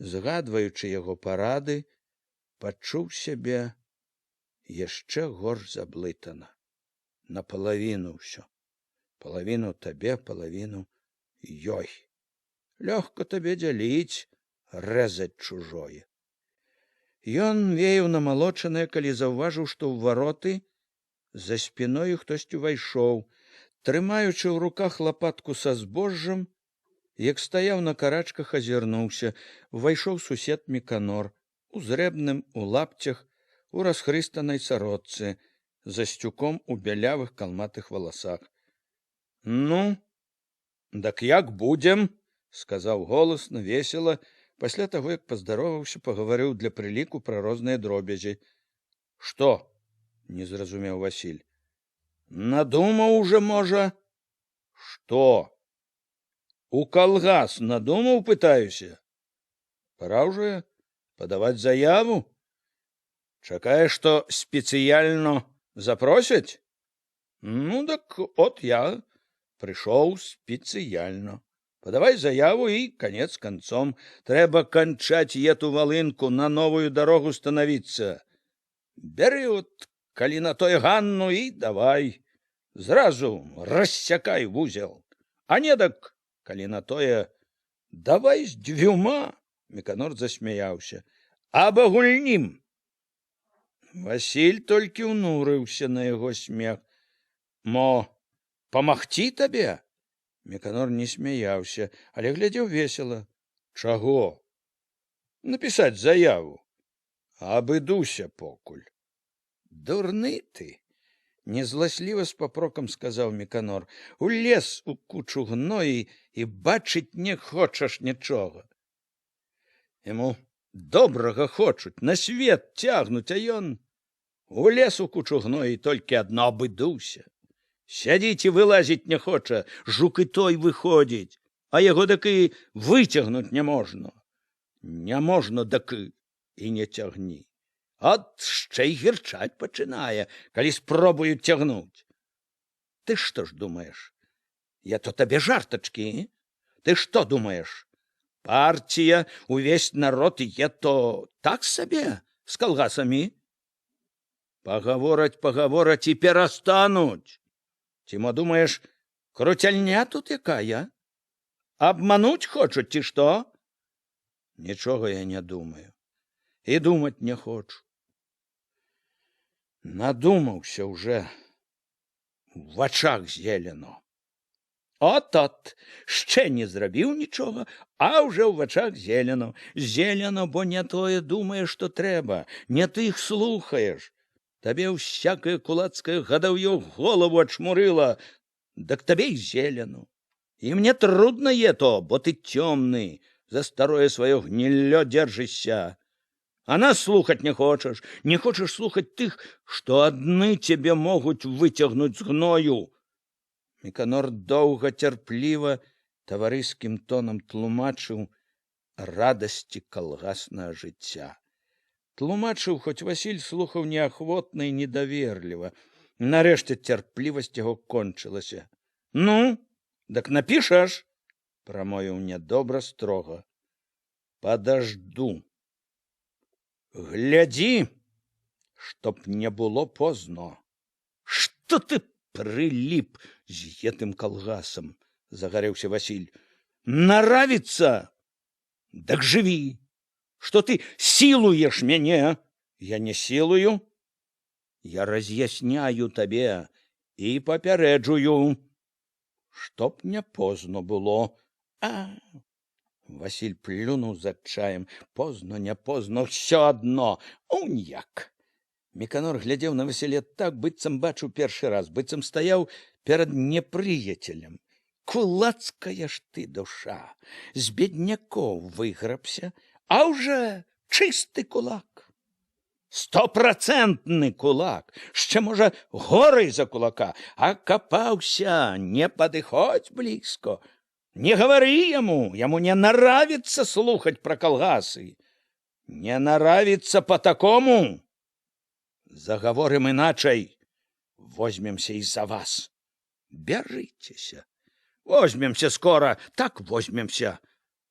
згадваючы яго парады, пачуў сябе яшчэ горш заблытана. Напалавіну ўсё. Палавіну табе, палавіну ёй. Лёгка табе дзяліць, рэзаць чужое. Ён веяў намалочанае, калі заўважыў, што ў вароты за спіною хтосьці увайшоў, трымаючы ў руках лапатку са збожжам, як стаяў на карачках, азірнуўся. Увайшоў сусед Міканор, у зрэбным, у лапцях, у расхрыстанай сарочцы, за сцюком у бялявых калматых валасах. — Ну, дак як будзем? — сказаў голасна, весела. Пасля таго, як паздароваўся, пагаварыў для прыліку пра розныя дробязі. — Што? — не зразумеў Васіль. — Надумаў уже, можа? — Што? — У калгас надумаў, пытаюся. — Пора уже падаваць заяву? Чакае, што спецыяльно запросяць? Ну, так от я прыйшоў спецыяльно. Подавай заяву и конец концом. Трэба кончать эту волынку, на новую дорогу становиться. Бери вот, коли на той Ганну, и давай. Зразу рассякай в узел. А не так, коли на тое, давай с двюма. Міканор засмяяўся. Абагульнім. Васіль толькі ўнурыўся на яго смех. Мо, памагчы табе? Міканор не смяяўся, але глядзеў весела. Чаго? Напісаць заяву. Абыдуся покуль. Дурны ты, незласліва з папрокам сказаў Міканор. Улез у кучу гноі і бачыць не хочаш нічога. Яму добрага хочуць, на свет цягнуць, а ён улез у кучу гноі, толькі адно абыдуся. Сядзіць і вылазіць не хоча, жук і той выходзіць, а яго так і выцягнуць не можна. Не можна, так і не цягні. От ще й гірчаць пачынае, калі спробуюць цягнуць. Ты што ж думаеш? Я то табе жартачкі. Ты што думаеш? Партія, увесь народ є то так сабе, з калгасамі? Пагавораць і перастануць. Ці мо думаеш, круцяльня тут якая? Абмануць хочуць, ці што? Нічога я не думаю. І думаць не хочу. Надумаўся уже. В вачах зелено. От-от, ще не зрабіў нічога, а ўжо ў вачах зелено. Зелено, бо не тое думаеш, што трэба, не ты іх слухаеш. Табе всякае кулацкае гадаўё голову ачмурыла, дак табе і зелено. І мне трудно е то, бо ты цёмны, за старое сваё гніллё дзержышся. А нас слухаць не хочаш слухаць тых, што адны цябе могуць выцягнуць з гною. Міканор доўга цярпліва таварыскім тонам тлумачыў радасці калгаснага жыцця. Тлумачыў, хоць Васіль слухаў неахвотна і недаверліва. Нарэшце цярплівасць яго кончылася. Ну, дак напішаш, прамовіў нядобра строга. Падажду. Глядзі, чтоб не было позно. Што ты прыліп з гэтым калгасам, загарэўся Васіль. Наравіцца? Дак жыві. Што ты сілуеш мяне? Я не сілую. Я раз'ясняю табе і папярэджую, чтоб не позно было. Васіль плюнуў з адчаем. Позно, не позно, ўсё адно. Уньяк. Міканор глядзеў на Васіля так, быццам бачыў першы раз, быццам стаяў перад непрыяцелем. Кулацкая ж ты душа, з беднякоў выграбся, а ўжо чысты кулак. 100% кулак, ще, можа, горай за кулака, а капаўся, не падыходзь блізко. Не гавары яму не наравіцца слухаць пра калгасы. Не наравіцца по такому. Загаворым іначай. Возьмемся і за вас. Бяжыцеся. Возьмемся скоро, так возьмемся.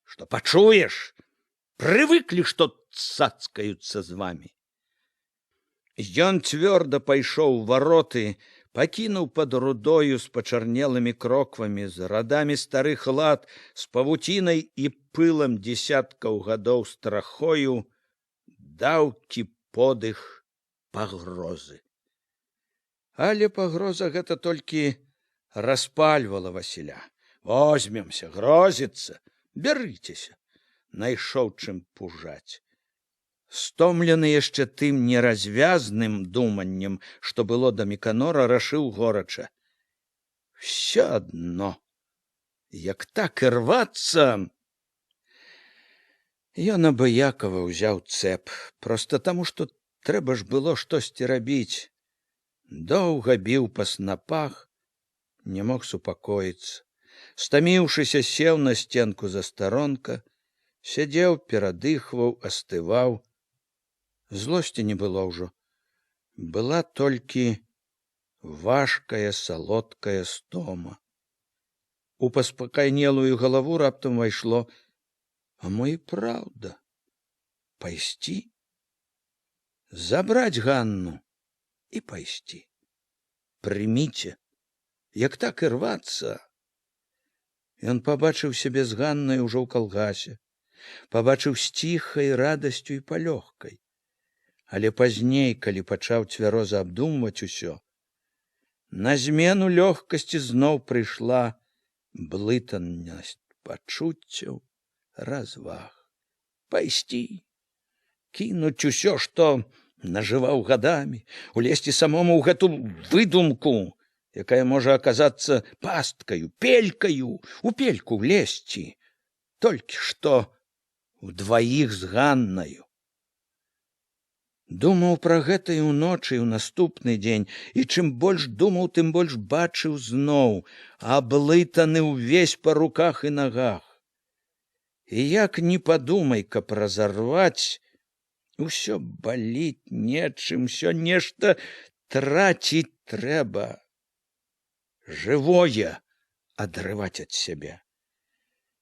Что пачуеш? Прывыклі, што цацкаюцца з вамі. Ён цвёрда пайшоў у вароты, пакінуў пад рудою з пачарнелымі кроквамі, з радамі старых лад, з павуцінай і пылам дзесяткаў гадоў страхою, даўкі подых пагрозы. Але пагроза гэта толькі распальвала Васіля. Возьмемся, грозіцца, бярыцеся. Найшоў чым пужаць. Стомлены яшчэ тым неразвязным думаннем, што было да Міканора, рашыў горача. Всё адно, як так і рвацца. Ён абыякава ўзяў цэп, проста таму, што трэба ж было штосьці рабіць. Доўга біў па снапах, не мог супакоіцца. Стаміўшыся, сеў на сценку застаронка, сядзеў, перадыхваў, астываў. Злосці не было ўжо. Была толькі важкая, салодкая стома. У паспакайнелую галаву раптам вайшло: а мо і праўда, пайсці? Забраць Ганну і пайсці. Прыміце, як так і рвацца. Ён пабачыў сябе з Ганнай ужо ў калгасе, пабачыў з ціхай радасцю і палёгкай. Але пазней, калі пачаў цвяроза абдумваць усё, на змену лёгкасці зноў прыйшла блытанасць пачуццяў, разваг. Пайсці, кінуць усё, што нажываў гадамі, улезці самому ў гэту выдумку, якая можа аказацца пасткаю, пелькаю, у пельку влезці, толькі што удваіх з Ганнаю. Думаў пра гэта і ўночы, і ў наступны дзень, і чым больш думаў, тым больш бачыў зноў, аблытаны ўвесь па руках і нагах. І як ні падумай, каб разарваць, усё баліць нечым, усё нешта траціць трэба. Жывое адрываць ад сябе.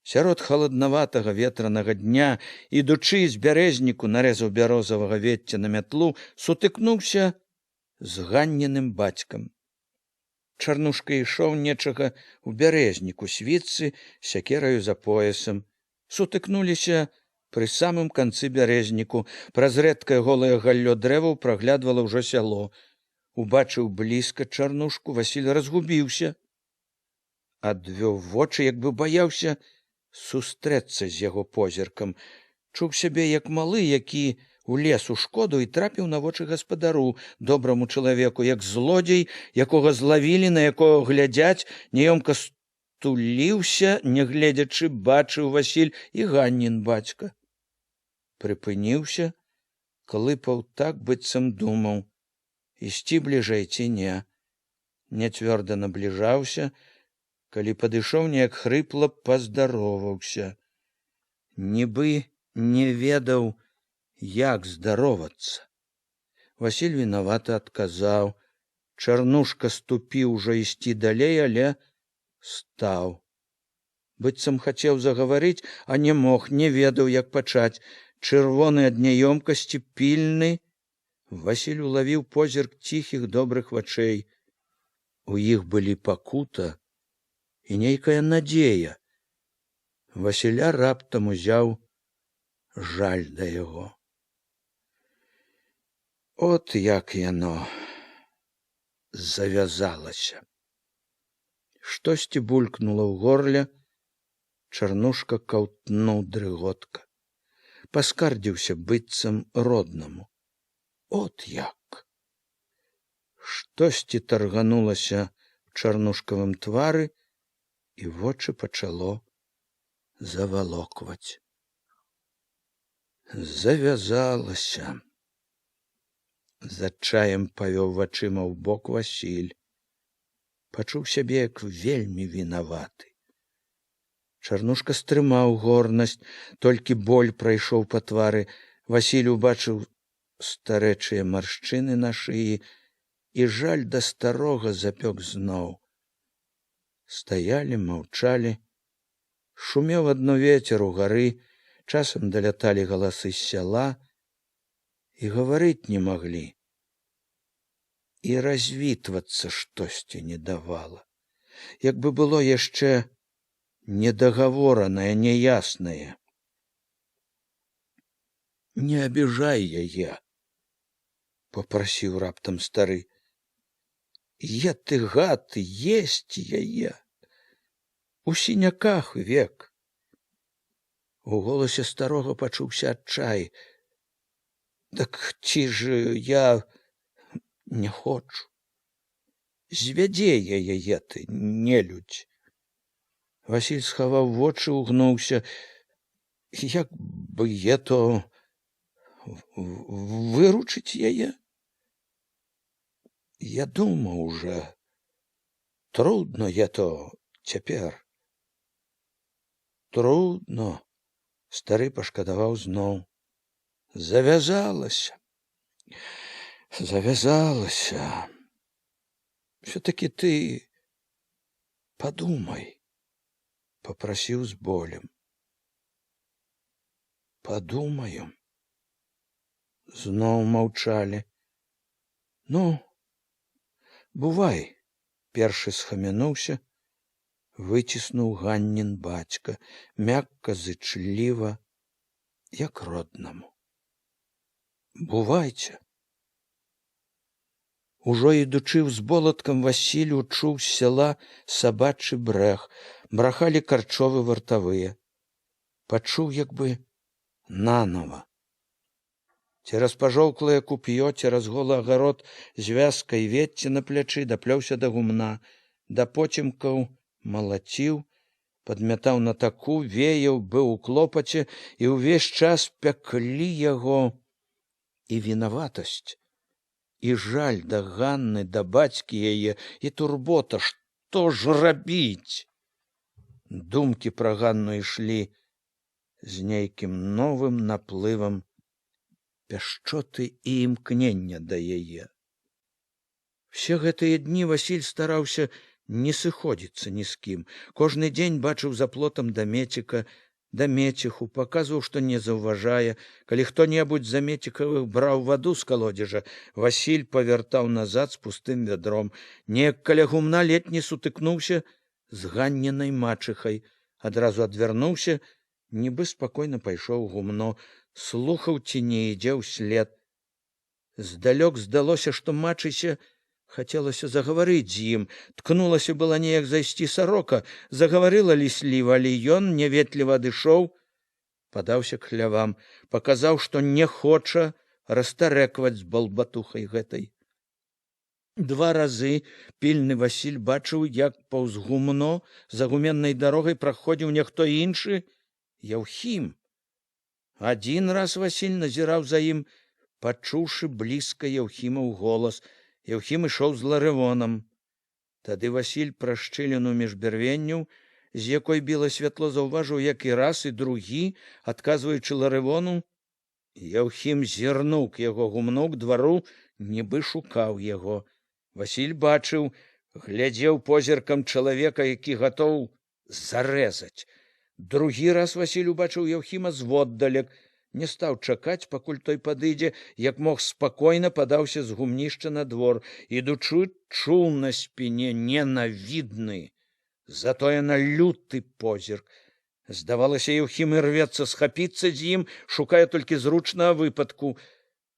Сярод халаднаватага ветранага дня, ідучы з бярэзніку, нарэзаў бярозавага вецця на мятлу, сутыкнуўся з Ганніным бацькам. Чарнушка ішоў нечага ў бярэзніку, світцы, сякераю за поясам. Сутыкнуліся пры самым канцы бярэзніку. Праз рэдкае голае галлё дрэваў праглядвала ўжо сяло. Убачыў блізка Чарнушку, Васіль разгубіўся. адвёў вочы, як бы баяўся сустрэцца з яго позіркам. Чуў сябе як малы, які улез у шкоду і трапіў на вочы гаспадару, добраму чалавеку, як злодзей, якога злавілі, на якога глядзяць, няёмка стуліўся, нягледзячы, бачыў Васіль і Ганнін бацька. Прыпыніўся, клыпаў так, быццам думаў, ісці бліжэй ці не. Няцвёрда набліжаўся, калі падышоў, неяк хрыпла паздароваўся. Нібы не ведаў, як здаровацца. Васіль вінавата адказаў. Чарнушка ступіў ужо ісці далей, але стаў. Быццам хацеў загаварыць, а не мог, не ведаў, як пачаць. Чырвоны ад няёмкасці, пільны. Васіль улавіў позірк ціхіх добрых вачэй. У іх былі пакута і нейкая надзея. Васіля раптам узяў жаль да яго. От як яно завязалася. Штосьці булькнула ў горле, Чарнушка каўтнуў дрыготка. Паскардзіўся быццам роднаму. От як! Штосьці тарганулася ў чарнушкавым твары, і вочы пачало завалокваць. Завязалася. З адчаем павёў вачыма ў бок Васіль. Пачуў сябе як вельмі вінаваты. Чарнушка стрымаў горнасць, толькі боль прайшоў па твары. Васіль убачыў старэчыя маршчыны на шыі, і жаль да старога запёк зноў. Стаялі, маўчалі. Шумеў адно вецер у гары, часам даляталі галасы з сяла, і гаварыць не маглі. І развітвацца штосьці не давала. Як бы было яшчэ недагаворанае, няяснае. Не абіжай яе, попрасіў раптам стары. Я ты гад, есць яе. У сіняках век. У голасе старога пачуўся адчай. Так ці ж я не хочу. Звядзе яе ты, нелюдзь. Васіль схаваў вочы, угнуўся. Як бы то выручыць яе? Я думаў уже. Трудно то цяпер. Трудно. Стары пашкадаваў зноў. Завязалася. Завязалася. Все-таки ты подумай, попросил с болем. Подумаю. Зноў маўчалі. Ну, бувай, першы схамянуўся, выціснуў Ганнін бацька, мякка, зычліва, як роднаму. Бувайце. Ужо ідучы ўзболаткам, Васіль учуў з сяла сабачы брэх, брахалі карчовы вартавыя. Пачуў як бы нанова. Цераз пажоўклае куп'ё, цераз голы агарод з вязкай ветці на плячы даплёўся да гумна, да поцемкаў малаціў, падмятаў на таку, веяў, быў у клопаце, і ўвесь час пяклі яго і вінаватасць, і жаль да Ганны, да бацькі яе, і турбота, што ж рабіць? Думкі пра Ганну ішлі з нейкім новым наплывам пяшчоты і імкнення да яе. Все гэтыя дні Васіль стараўся не сыходзіцца ні з кім. Кожны дзень бачыў за плотам дамеціка, дамеціху, паказваў, што не заўважае. Калі хто-небудзь з замецікавых браў ваду з калодзежа, Васіль павяртаў назад з пустым вядром. Неяк каля гумна летні сутыкнуўся з Ганнінай мачыхай, адразу адвярнуўся, нібы спакойна пайшоў у гумно, слухаў, ці не ідзе ўслед. Здалёк здалося, што мачысе Хацелася загаварыць з ім, ткнулася была неяк зайсці сарока, загаварыла лісліва, але ён няветліва адышоў, падаўся к хлявам, паказаў, што не хоча растарэкваць з балбатухай гэтай. 2 разы пільны Васіль бачыў, як паўз гумно за гуменнай дарогай праходзіў нехто іншы, Яўхім. 1 раз Васіль назіраў за ім, пачуўшы блізка Яўхімаў голас. Яўхім ішоў з Ларывонам. Тады Васіль праз шчыліну між бярвенняў, з якой біла святло, заўважыў, як і раз, і другі, адказваючы Ларывону, Яўхім зірнуў к яго гумну, к двару, нібы шукаў яго. Васіль бачыў, глядзеў позіркам чалавека, які гатоў зарэзаць. Другі раз Васіль убачыў Яўхіма зводдалек, не стаў чакаць, пакуль той падыдзе, як мог спакойна падаўся з гумнішча на двор, ідучы, чуў на спіне ненавідны, затое на люты позірк. Здавалася, Яўхім ірвецца схапіцца з ім, шукае толькі зручнага выпадку.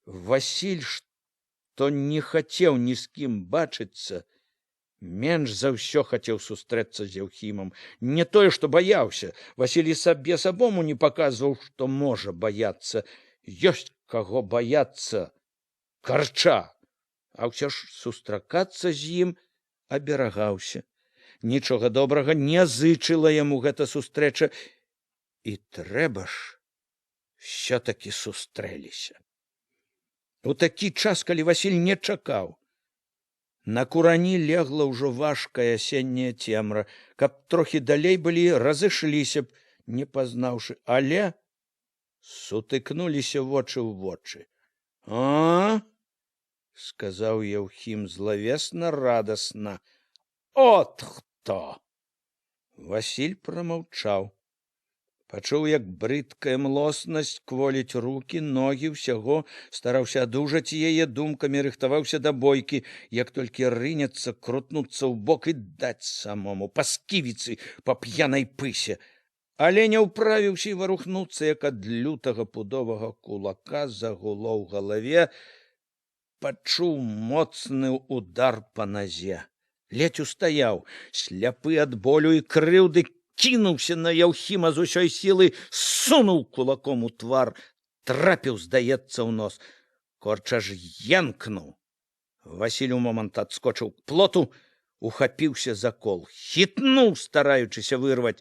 Васіль, што не хацеў ні з кім бачыцца, менш за ўсё хацеў сустрэцца з Яўхімам. Не тое, што баяўся. Васіль і сабе самому не паказваў, што можа баяцца. Ёсць каго баяцца. Карча. А ўсё ж сустракацца з ім аберагаўся. Нічога добрага не зычыла яму гэта сустрэча. І трэба ж, ўсё-такі сустрэліся. У такі час, калі Васіль не чакаў, на курані легла ўжо важкая асенняя цемра. Каб трохі далей былі, разышліся б, не пазнаўшы, але сутыкнуліся вочы ў вочы. «А?» — сказаў Яўхім злавесна, радасна. «От хто!» Васіль прамаўчаў. Пачуў, як брыдкая млоснасць кволіць рукі, ногі, ўсяго, стараўся адужаць яе думкамі, рыхтаваўся да бойкі, як толькі рынецца, крутнуцца ў бок і даць самому па сківіцы, па п'янай пысе. Але не ўправіўся і варухнуцца, як ад лютага пудовага кулака загуло ў галаве, пачуў моцны удар па назе. Ледзь устаяў, сляпы ад болю і крыўды, кінуўся на Яўхіма з усёй сілы, сунуў кулаком у твар, трапіў, здаецца, ў нос. Корч аж янкнуў. Васіль у момант адскочыў к плоту, ухапіўся за кол, хітнуў, стараючыся вырваць.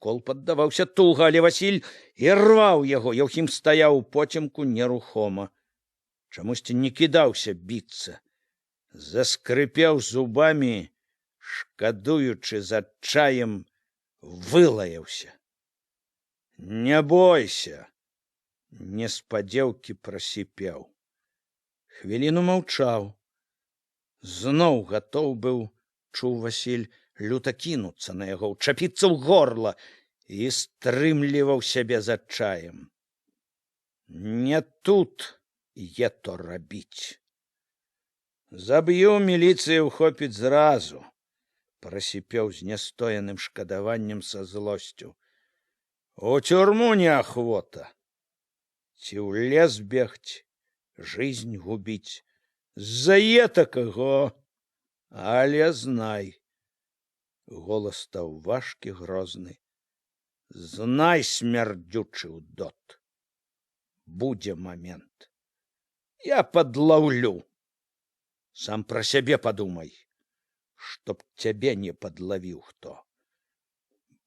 Кол паддаваўся туга, але Васіль ірваў яго. Яўхім стаяў у поцемку нерухома. Чамусьці не кідаўся біцца. Заскрыпеў зубамі, шкадуючы з адчаем, вылаяўся. «Не бойся!» Неспадзеўкі прасіпеў. Хвіліну маўчаў. Зноў гатоў быў, чуў Васіль, люта кінуцца на яго, учапіцца ў горла, і стрымліваў сябе з адчаем. «Не тут е то рабіць. Заб'ю, міліцыя ўхопіць зразу», прасіпеў з нястояным шкадаваннем са злосцю. «У тюрму неахвота. Ці ў лес бегць, жизнь губіць. З-за етакаго. Але знай». Голас стаў важкі, грозны. «Знай, смярдзючы ўдот. Будзе момент. Я падлаўлю. Сам пра сябе падумай, чтоб цябе не подловил хто.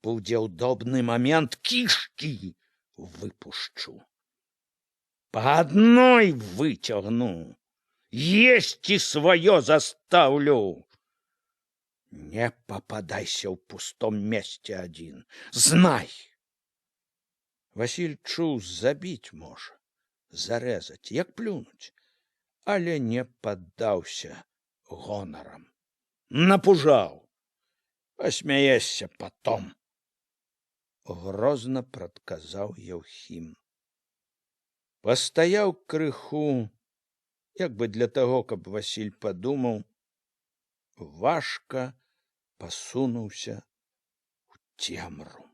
Будзе удобный момент, кишки выпущу. По одной вытягну, есть и свое заставлю. Не попадайся в пустом месте один, знай». Васіль чуў, забіць можа, зарэзаць, як плюнуць, але не паддаўся гонарам. Напужаў. Посмяешься потом. Грозно прадказаў Яўхім. Пастаяў крыху, як бы для таго, каб Васіль падумаў, важка пасунуўся ў цемру.